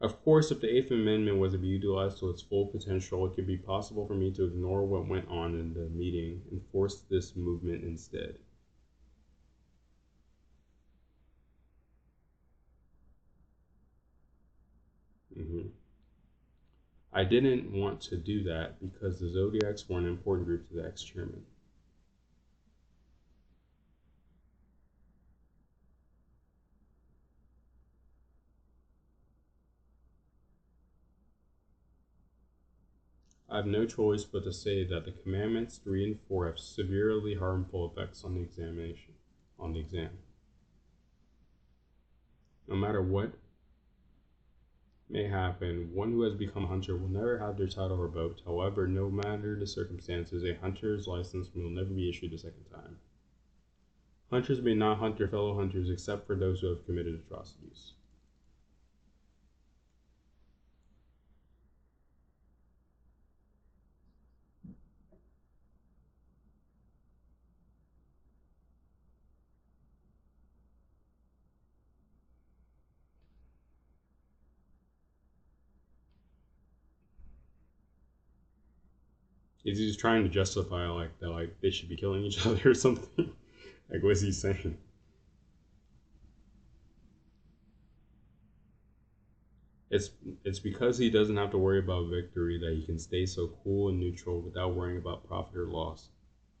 Of course, if the Eighth Amendment was to be utilized to its full potential, it could be possible for me to ignore what went on in the meeting and force this movement instead. Mm-hmm. I didn't want to do that because the Zodiacs were an important group to the ex-chairman. I have no choice but to say that the commandments 3 and 4 have severely harmful effects on the exam. No matter what, may happen, one who has become a hunter will never have their title revoked. However, no matter the circumstances, a hunter's license will never be issued a second time. Hunters may not hunt their fellow hunters except for those who have committed atrocities. Is he just trying to justify like that, like they should be killing each other or something? Like, what's he saying? It's it's because he doesn't have to worry about victory that he can stay so cool and neutral without worrying about profit or loss.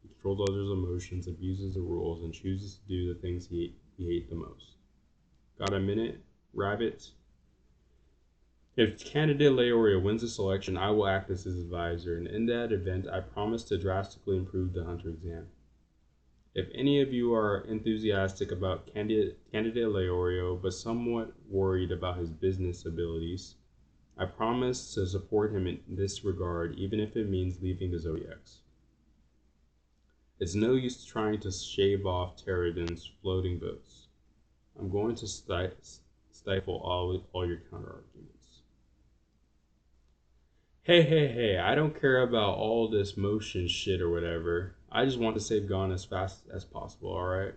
He controls others' emotions, abuses the rules, and chooses to do the things he hates the most. Got a minute, Rabbit? If candidate Leorio wins the selection, I will act as his advisor, and in that event, I promise to drastically improve the Hunter exam. If any of you are enthusiastic about candidate Leorio, but somewhat worried about his business abilities, I promise to support him in this regard, even if it means leaving the Zodiacs. It's no use trying to shave off Terradon's floating votes. I'm going to stifle all your counter-arguments. Hey, I don't care about all this motion shit or whatever. I just want to save Gon as fast as possible, alright?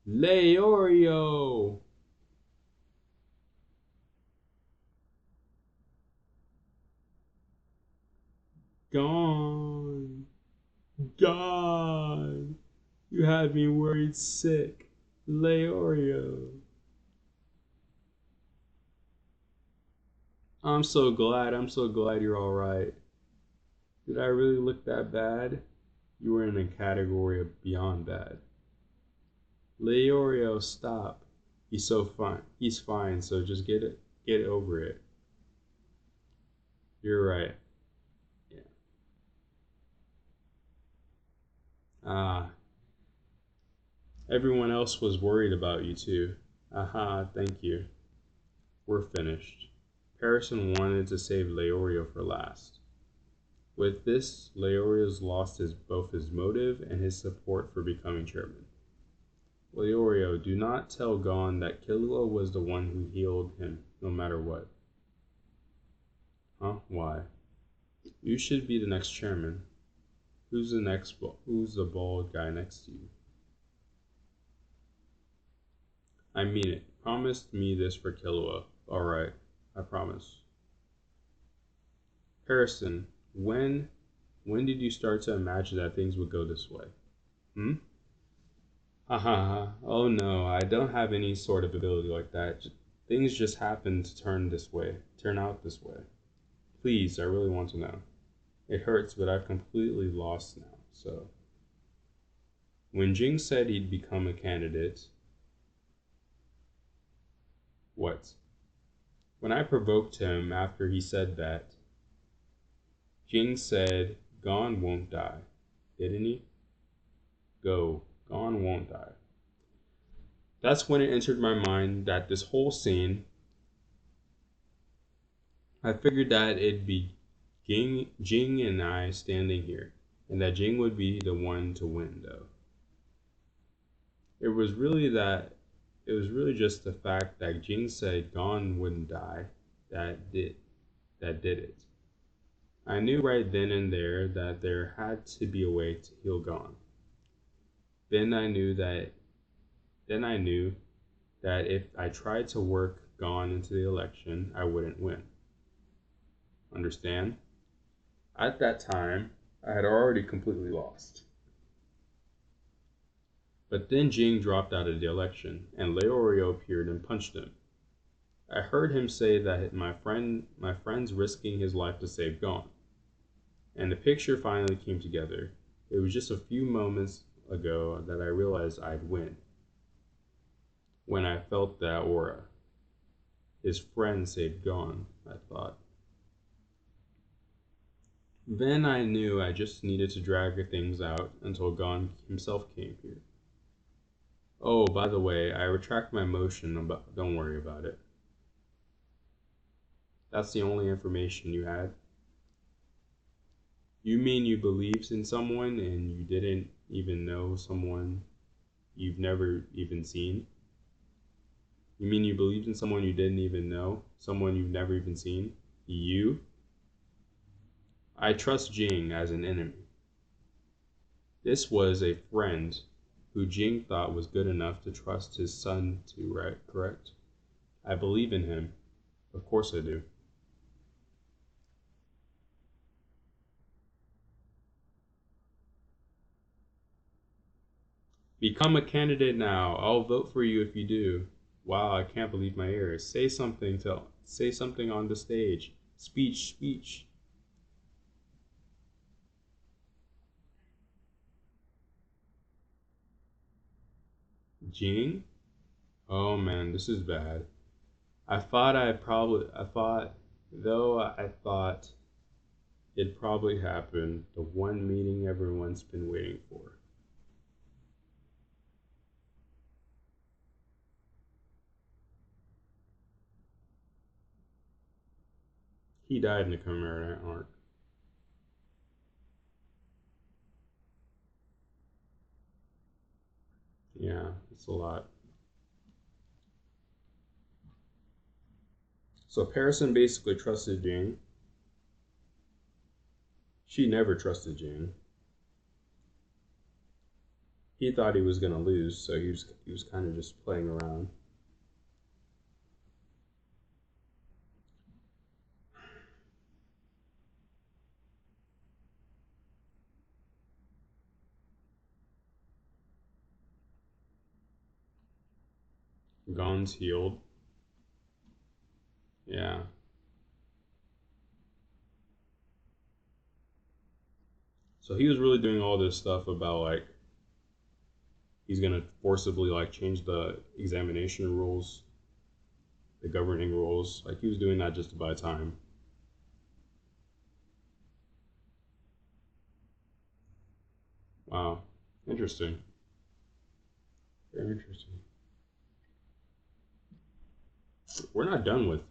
Leorio! Gon! God! You had me worried sick. Leorio. I'm so glad you're alright. Did I really look that bad? You were in a category of beyond bad. Leorio, stop. He's so fine. He's fine, so just get over it. You're right. Yeah. Ah. Everyone else was worried about you too. Aha, thank you. We're finished. Harrison wanted to save Leorio for last. With this, Leorio's lost both his motive and his support for becoming chairman. Leorio, do not tell Gon that Killua was the one who healed him, no matter what. Huh? Why? You should be the next chairman. Who's the bald guy next to you? I mean it. Promise me this for Killua. Alright, I promise. Harrison, when did you start to imagine that things would go this way? Hmm? Haha, oh no, I don't have any sort of ability like that. Things just happen to turn out this way. Please, I really want to know. It hurts, but I've completely lost now, so. When Jing said he'd become a candidate. What? When I provoked him after he said that, Jing said, Gon won't die. Didn't he? Go. Gon won't die. That's when it entered my mind that this whole scene, I figured that it'd be Jing and I standing here, and that Jing would be the one to win, though. It was really just the fact that Jing said Gon wouldn't die that did it. I knew right then and there that there had to be a way to heal Gon. Then I knew that if I tried to work Gon into the election, I wouldn't win. Understand? At that time, I had already completely lost. But then Jing dropped out of the election, and Leorio appeared and punched him. I heard him say that my friend's risking his life to save Gon. And the picture finally came together. It was just a few moments ago that I realized I'd win. When I felt that aura. His friend saved Gon, I thought. Then I knew I just needed to drag things out until Gon himself came here. Oh, by the way, I retract my motion, but don't worry about it. That's the only information you had? You mean you believed in someone and you didn't even know someone you've never even seen? You mean you believed in someone you didn't even know? Someone you've never even seen? You? I trust Jing as an enemy. This was a friend who Jing thought was good enough to trust his son to, right? Correct? I believe in him. Of course I do. Become a candidate now. I'll vote for you if you do. Wow, I can't believe my ears. Say something on the stage. Speech. Jing? Oh man, this is bad. I thought though I thought it'd probably happen, the one meeting everyone's been waiting for. He died in the Chimera arc. Yeah, it's a lot. So Parison basically trusted Jing. She never trusted Jing. He thought he was gonna lose, so he was kind of just playing around. Gon's healed. Yeah. So he was really doing all this stuff about like he's gonna forcibly like change the examination rules, the governing rules. Like he was doing that just to buy time. Wow. Interesting. Very interesting. We're not done with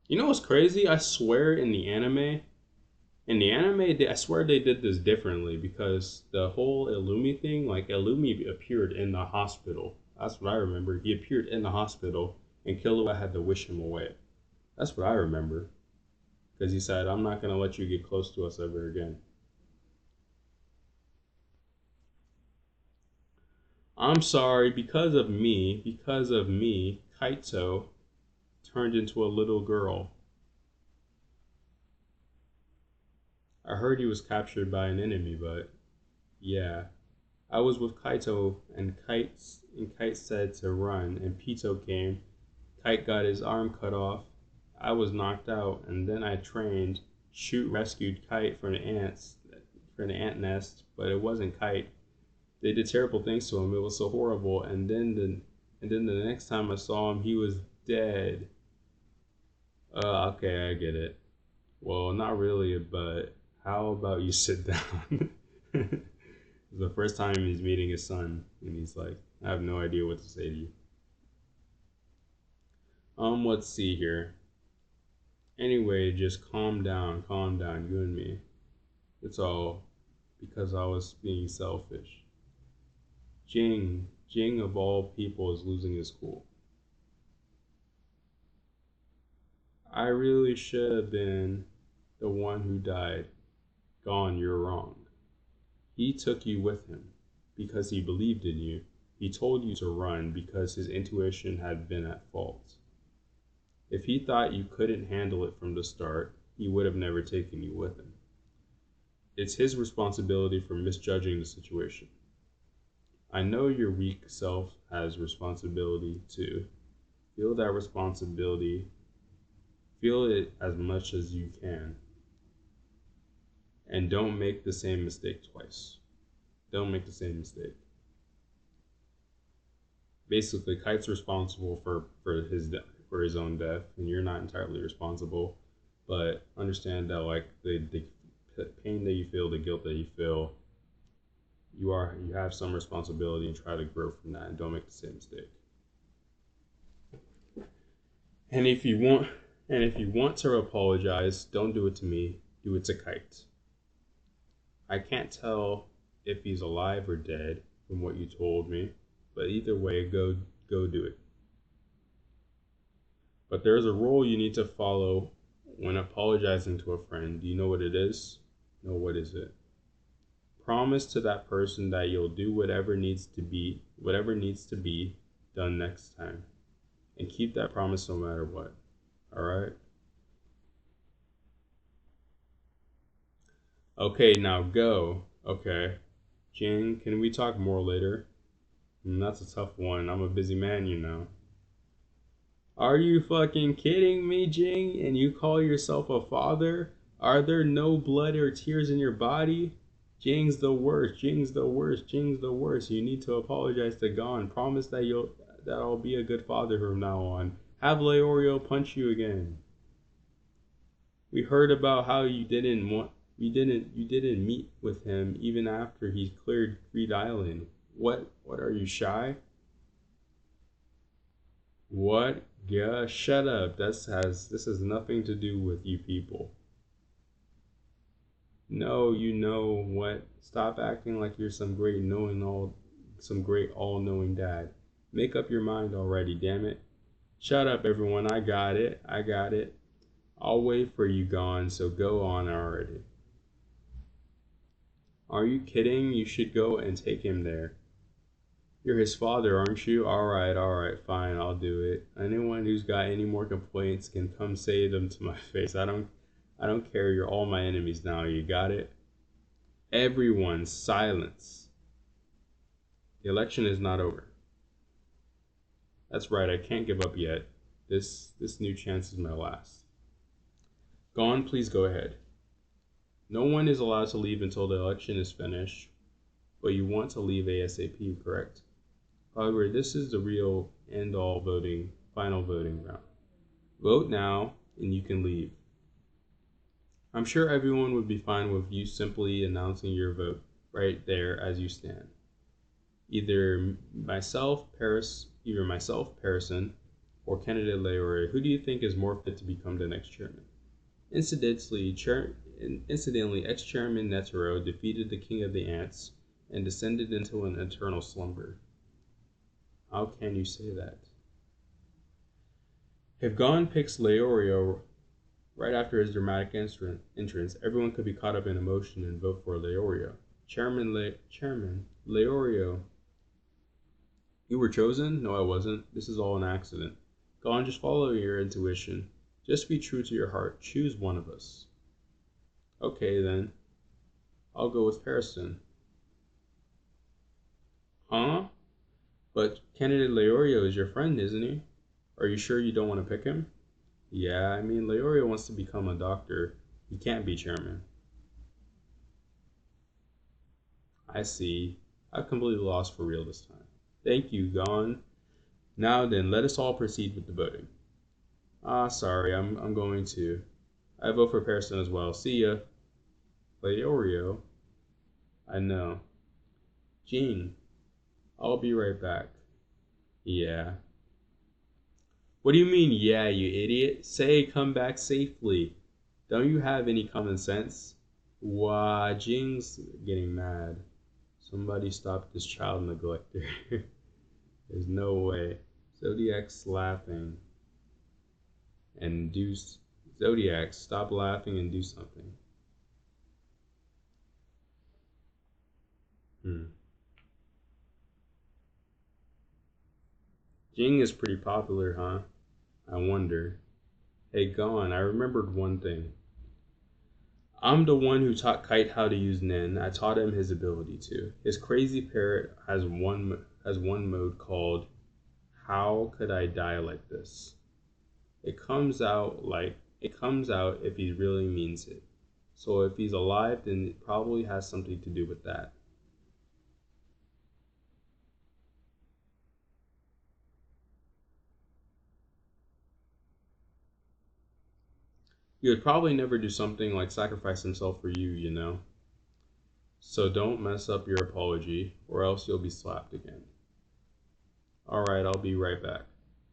you know what's crazy? I swear I swear they did this differently because the whole Illumi thing, like Illumi appeared in the hospital. That's what I remember. He appeared in the hospital and Killua had to wish him away. That's what I remember. Because he said, I'm not going to let you get close to us ever again. I'm sorry, because of me, Kaito turned into a little girl. I heard he was captured by an enemy, but yeah. I was with Kaito and Kite said to run and Pito came. Kite got his arm cut off. I was knocked out and then I trained. Shoot rescued Kite from the ant nest, but it wasn't Kite. They did terrible things to him. It was so horrible. And then the next time I saw him, he was dead. Okay, I get it. Well, not really, but how about you sit down? It's the first time he's meeting his son, and he's like, I have no idea what to say to you. Let's see here. Anyway, just calm down, you and me. It's all because I was being selfish. Jing of all people is losing his cool. I really should have been the one who died. Gon, you're wrong. He took you with him because he believed in you. He told you to run because his intuition had been at fault. If he thought you couldn't handle it from the start, he would have never taken you with him. It's his responsibility for misjudging the situation. I know your weak self has responsibility too. Feel that responsibility. Feel it as much as you can. And don't make the same mistake twice. Don't make the same mistake. Basically, Kite's responsible for his own death, and you're not entirely responsible. But understand that like the pain that you feel, the guilt that you feel, you have some responsibility and try to grow from that and don't make the same mistake. And if you want to apologize, don't do it to me. Do it to Kite. I can't tell if he's alive or dead from what you told me, but either way, go do it. But there's a rule you need to follow when apologizing to a friend. Do you know what it is? No, what is it? Promise to that person that you'll do whatever needs to be done next time. And keep that promise no matter what. Alright? Okay, now go. Okay. Jing, can we talk more later? That's a tough one. I'm a busy man, you know. Are you fucking kidding me, Jing? And you call yourself a father? Are there no blood or tears in your body? Jing's the worst. Jing's the worst. Jing's the worst. You need to apologize to Gon. Promise that I'll be a good father from now on. Have Leorio punch you again. We heard about how you didn't meet with him even after he cleared Greed Island. What are you, shy? What? Yeah, shut up. This has nothing to do with you people. No, you know what? Stop acting like you're some great all-knowing dad. Make up your mind already, damn it. Shut up, everyone. I got it. I'll wait for you, Gon, so go on already. Are you kidding? You should go and take him there. You're his father, aren't you? Alright, fine, I'll do it. Anyone who's got any more complaints can come say them to my face. I don't care, you're all my enemies now, you got it? Everyone, silence. The election is not over. That's right, I can't give up yet. This new chance is my last. Gon, please go ahead. No one is allowed to leave until the election is finished, but you want to leave ASAP, correct? However, this is the real end-all final voting round. Vote now, and you can leave. I'm sure everyone would be fine with you simply announcing your vote right there as you stand. Either myself, Parison, or candidate Leorio. Who do you think is more fit to become the next chairman? Incidentally, ex-chairman Netero defeated the King of the Ants and descended into an eternal slumber. How can you say that? If Gon picks Leorio right after his dramatic entrance, everyone could be caught up in emotion and vote for Leorio. Chairman Leorio. You were chosen? No, I wasn't. This is all an accident. Gon, just follow your intuition. Just be true to your heart. Choose one of us. Okay, then. I'll go with Parison. Huh? But candidate Leorio is your friend, isn't he? Are you sure you don't want to pick him? Yeah, I mean, Leorio wants to become a doctor. He can't be chairman. I see. I've completely lost for real this time. Thank you, Gon. Now then, let us all proceed with the voting. Sorry, I'm going to. I vote for Parison as well. See ya. Leorio? I know. Jing, I'll be right back. Yeah. What do you mean, yeah, you idiot? Say come back safely. Don't you have any common sense? Wow, Jing's getting mad. Somebody stop this child neglector. There's no way. Zodiac's laughing. And Zodiac, stop laughing and do something. Jing is pretty popular, huh? I wonder. Hey, Gon, I remembered one thing. I'm the one who taught Kite how to use Nen. I taught him his ability to. His crazy parrot has one mode called "How could I die like this?" It comes out if he really means it. So if he's alive, then it probably has something to do with that. He would probably never do something like sacrifice himself for you, you know? So don't mess up your apology, or else you'll be slapped again. Alright, I'll be right back.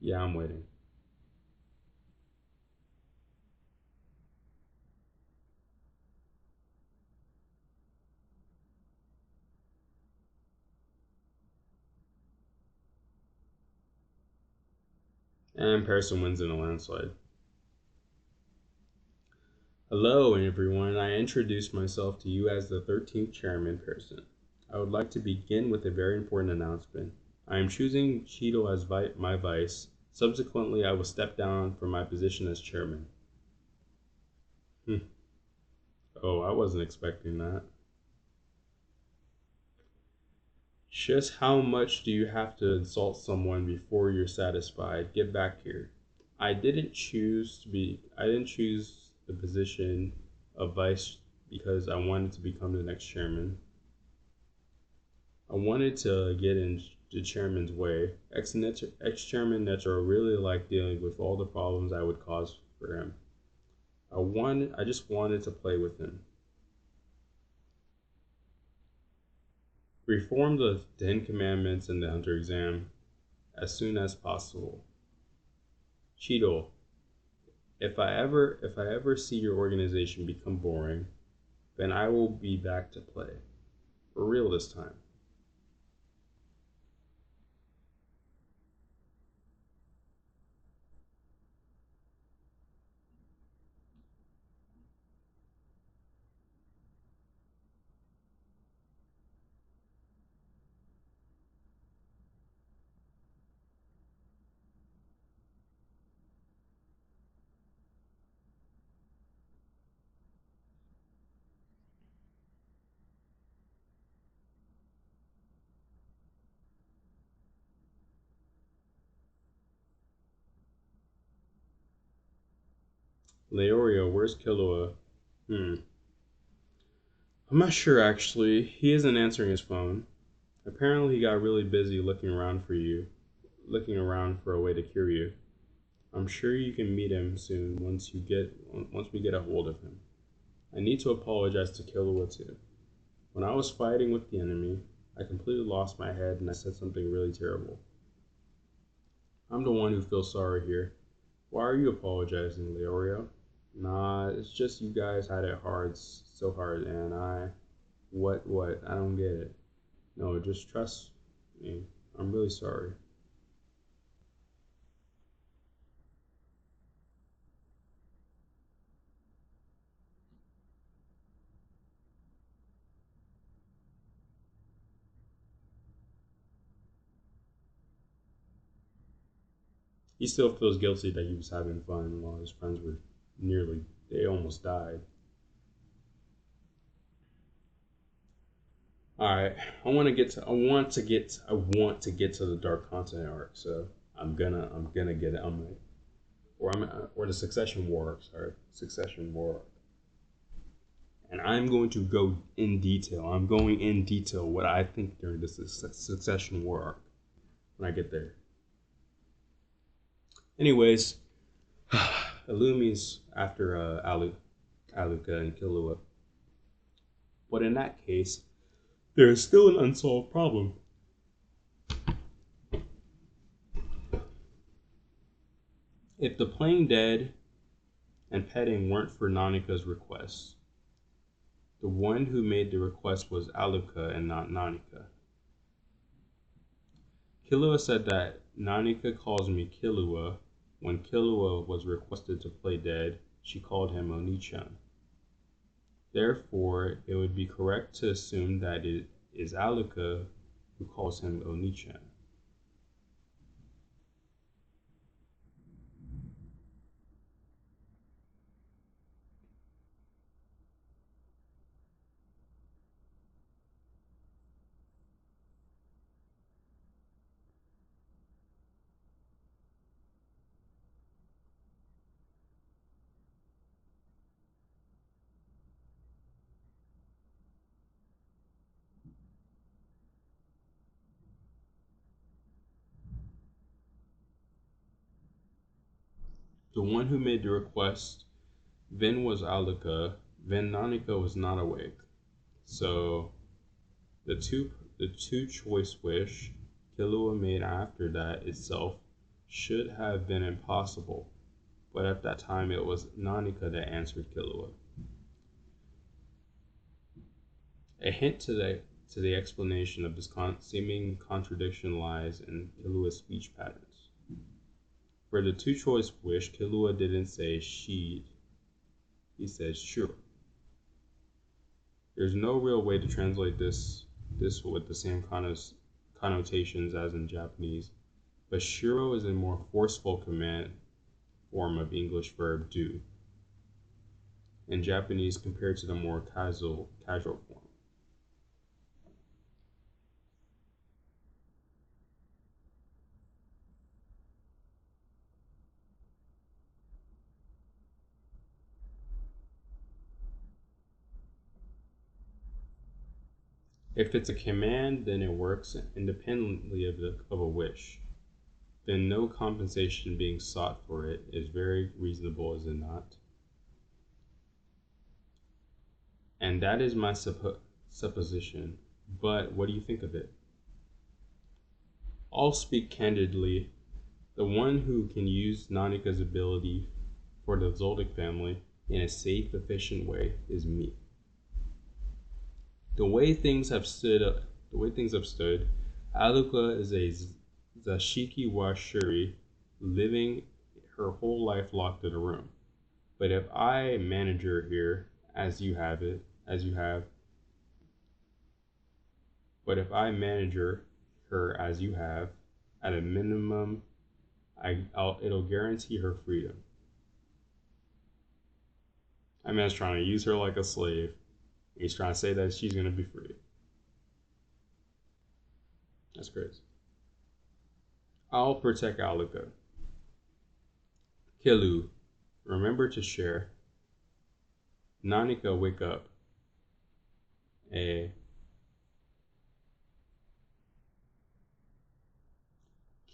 Yeah, I'm waiting. And Pearson wins in a landslide. Hello, everyone. I introduce myself to you as the 13th chairman, Pearson. I would like to begin with a very important announcement. I am choosing Cheeto as my vice. Subsequently, I will step down from my position as chairman. Oh, I wasn't expecting that. Just how much do you have to insult someone before you're satisfied? Get back here. I didn't choose the position of vice because I wanted to become the next chairman. I wanted to get in the chairman's way. Ex-chairman Netro really liked dealing with all the problems I would cause for him. I just wanted to play with him. Reform the Ten Commandments and the Hunter exam as soon as possible. Cheeto, if I ever see your organization become boring, then I will be back to play. For real this time. Leorio, where's Killua? I'm not sure actually. He isn't answering his phone. Apparently he got really busy looking around for a way to cure you. I'm sure you can meet him soon once we get a hold of him. I need to apologize to Killua too. When I was fighting with the enemy, I completely lost my head and I said something really terrible. I'm the one who feels sorry here. Why are you apologizing, Leorio? Nah, it's just you guys had it so hard, and what? I don't get it. No, just trust me. I'm really sorry. He still feels guilty that he was having fun while his friends were they almost died. All right, I want to get to the Dark Continent arc, so I'm gonna get it. Or the Succession War arc. Sorry, Succession War arc. And I'm going to go in detail. I'm going in detail what I think during the Succession War arc when I get there. Anyways, Illumi's after Aluka and Killua. But in that case, there is still an unsolved problem. If the playing dead and petting weren't for Nanika's request, the one who made the request was Aluka and not Nanika. Killua said that Nanika calls me Killua. When Killua was requested to play dead, she called him Oni-chan. Therefore, it would be correct to assume that it is Aluka who calls him Oni-chan. The one who made the request, Vin was Aluka, Vin Nanika was not awake. So The two choice wish Killua made after that itself should have been impossible, but at that time it was Nanika that answered Killua. A hint to the explanation of this seeming contradiction lies in Killua's speech patterns. For the two choice wish, Killua didn't say she, he said sure. There's no real way to translate this with the same connotations as in Japanese, but shiro is a more forceful command form of English verb do in Japanese compared to the more casual form. If it's a command, then it works independently of a wish. Then no compensation being sought for it is very reasonable, is it not? And that is my supposition. But what do you think of it? I'll speak candidly. The one who can use Nanika's ability for the Zoldyck family in a safe, efficient way is me. The way things have stood, Alluka is a Zashiki wa Shuri, living her whole life locked in a room. But if I manage her here, as you have, but if I manage her as you have, at a minimum, it'll guarantee her freedom. I man's trying to use her like a slave. He's trying to say that she's going to be free. That's crazy. I'll protect Alluka. Killu, remember to share. Nanika, wake up.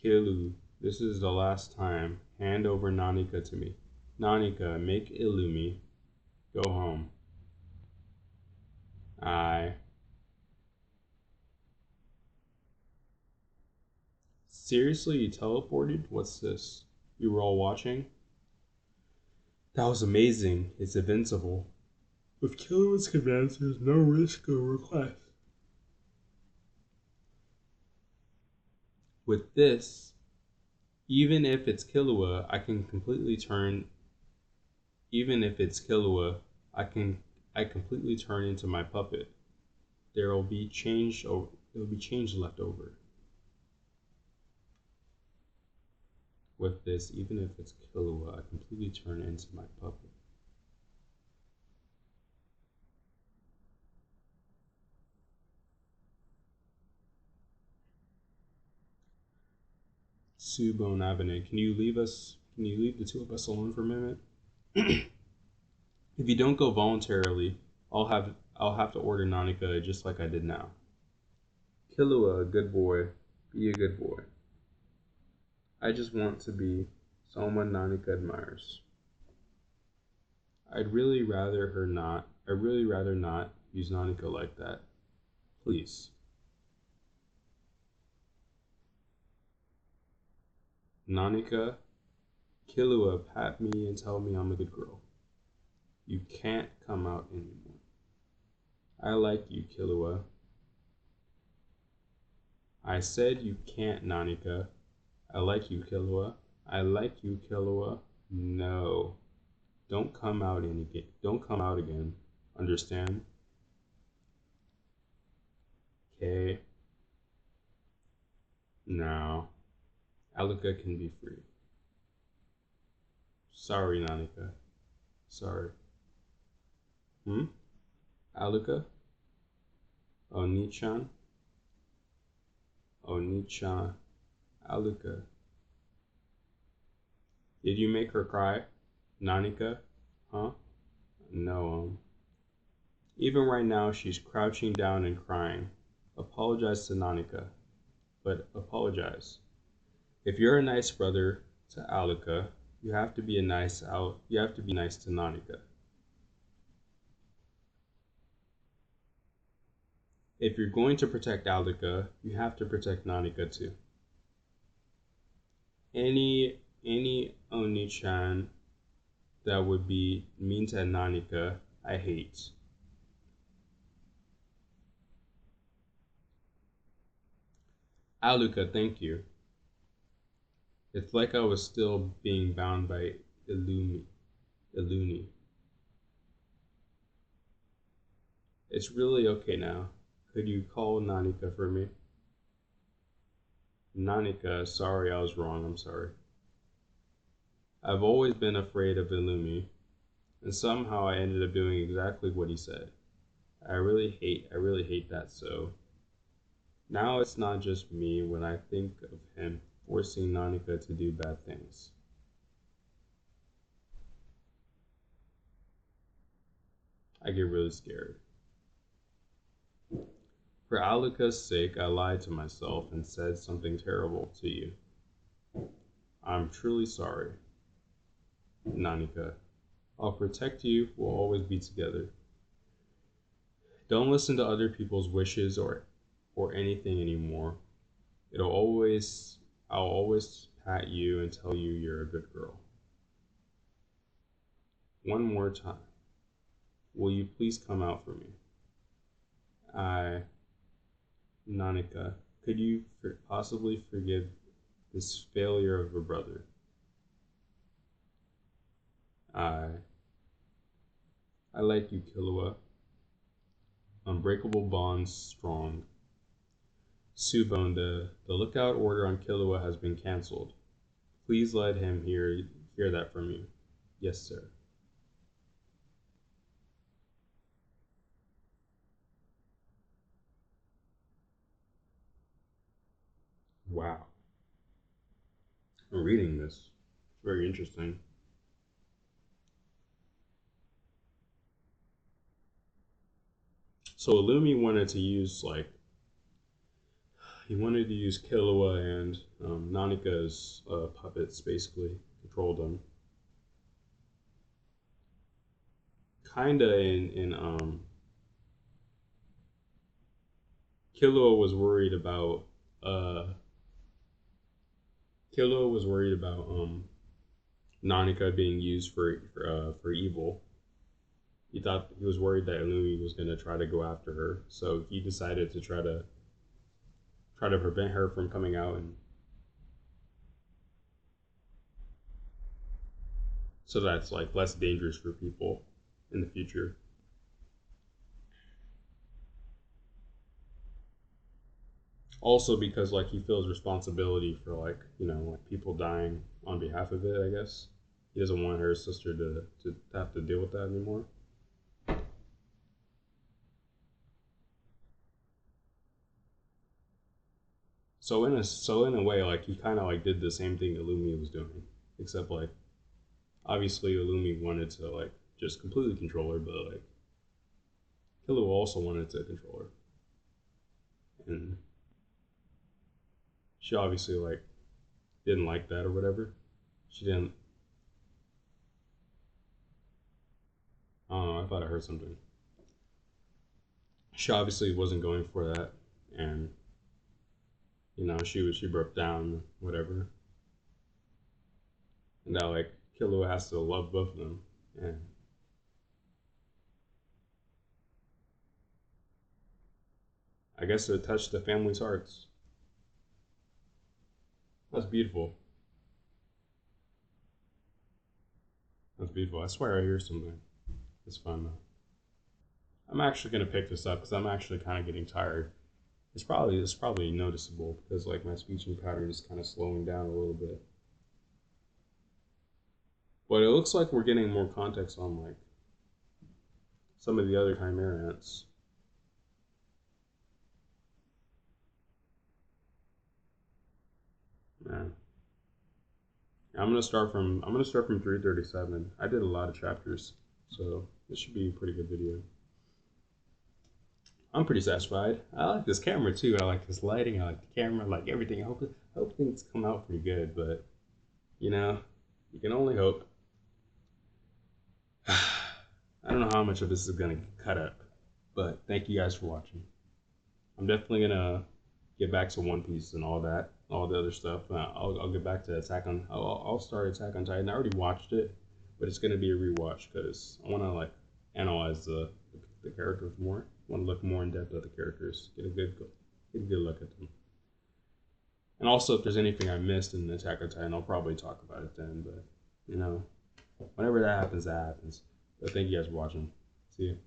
Killu, this is the last time. Hand over Nanika to me. Nanika, make Illumi. Go home. Seriously, you teleported? What's this? You were all watching? That was amazing. It's invincible. With Killua's commands, there's no risk or request. With this, even if it's Killua, I completely turn into my puppet. There'll be change left over. With this, even if it's Killua, I completely turn into my puppet. Subo Nabane, can you leave the two of us alone for a minute? If you don't go voluntarily, I'll have to order Nanika just like I did now. Killua, good boy. Be a good boy. I just want to be someone Nanika admires. I'd really rather not use Nanika like that. Please. Nanika, Killua, pat me and tell me I'm a good girl. You can't come out anymore. I like you, Killua. I said you can't, Nanika. I like you, Killua. I like you, Killua. No. Don't come out again. Understand? Okay. Now, Alluka can be free. Sorry, Nanika. Sorry. Alluka? Oni-chan? Oni-chan. Alluka. Did you make her cry? Nanika? Huh? No, even right now, she's crouching down and crying. Apologize to Nanika. But apologize. If you're a nice brother to Alluka, you have to be nice to Nanika. If you're going to protect Alika, you have to protect Nanika too. Any Oni-chan that would be mean to Nanika, I hate. Alika, thank you. It's like I was still being bound by Illumi. It's really okay now. Could you call Nanika for me? Nanika, sorry I was wrong, I'm sorry. I've always been afraid of Illumi, and somehow I ended up doing exactly what he said. I really hate that. So now it's not just me when I think of him forcing Nanika to do bad things. I get really scared. For Alika's sake, I lied to myself and said something terrible to you. I'm truly sorry, Nanika. I'll protect you, we'll always be together. Don't listen to other people's wishes or anything anymore. I'll always pat you and tell you you're a good girl. One more time. Will you please come out for me? Nanika, could you possibly forgive this failure of a brother? I like you, Killua. Unbreakable bonds strong. Subone, the lookout order on Killua has been cancelled. Please let him hear that from you. Yes, sir. Wow. I'm reading this. It's very interesting. So Illumi wanted to use he wanted to use Killua and Nanika as puppets, basically control them. Kinda in Killua was worried about Nanika being used for evil. He was worried that Illumi was gonna try to go after her, so he decided to try to prevent her from coming out, and so that's like less dangerous for people in the future. Also because like he feels responsibility for like people dying on behalf of it, I guess. He doesn't want her sister to have to deal with that anymore. So in a way, like he kind of like did the same thing Illumi was doing, except like obviously Illumi wanted to like just completely control her, but like Killua also wanted to control her, and she obviously like didn't like that or whatever. She didn't. I don't know. I thought I heard something. She obviously wasn't going for that, and she broke down, whatever, and now like Killua has to love both of them, and I guess it touched the family's hearts. That's beautiful. That's beautiful. I swear I hear something. It's fun though. I'm actually gonna pick this up because I'm actually kind of getting tired. It's probably noticeable because like my speech and pattern is kind of slowing down a little bit. But it looks like we're getting more context on like some of the other Chimera ants. Man, I'm gonna start from 337. I did a lot of chapters, so this should be a pretty good video. I'm pretty satisfied. I like this camera too. I like this lighting. I like the camera. I like everything. I hope things come out pretty good, but you know, you can only hope. I don't know how much of this is gonna cut up, but thank you guys for watching. I'm definitely gonna get back to One Piece and all that, all the other stuff. I'll get back to Attack on. I'll start Attack on Titan. I already watched it, but it's gonna be a rewatch because I want to like analyze the characters more. I want to look more in depth at the characters, get a good look at them. And also, if there's anything I missed in Attack on Titan, I'll probably talk about it then. But you know, whenever that happens, that happens. But thank you guys for watching. See you.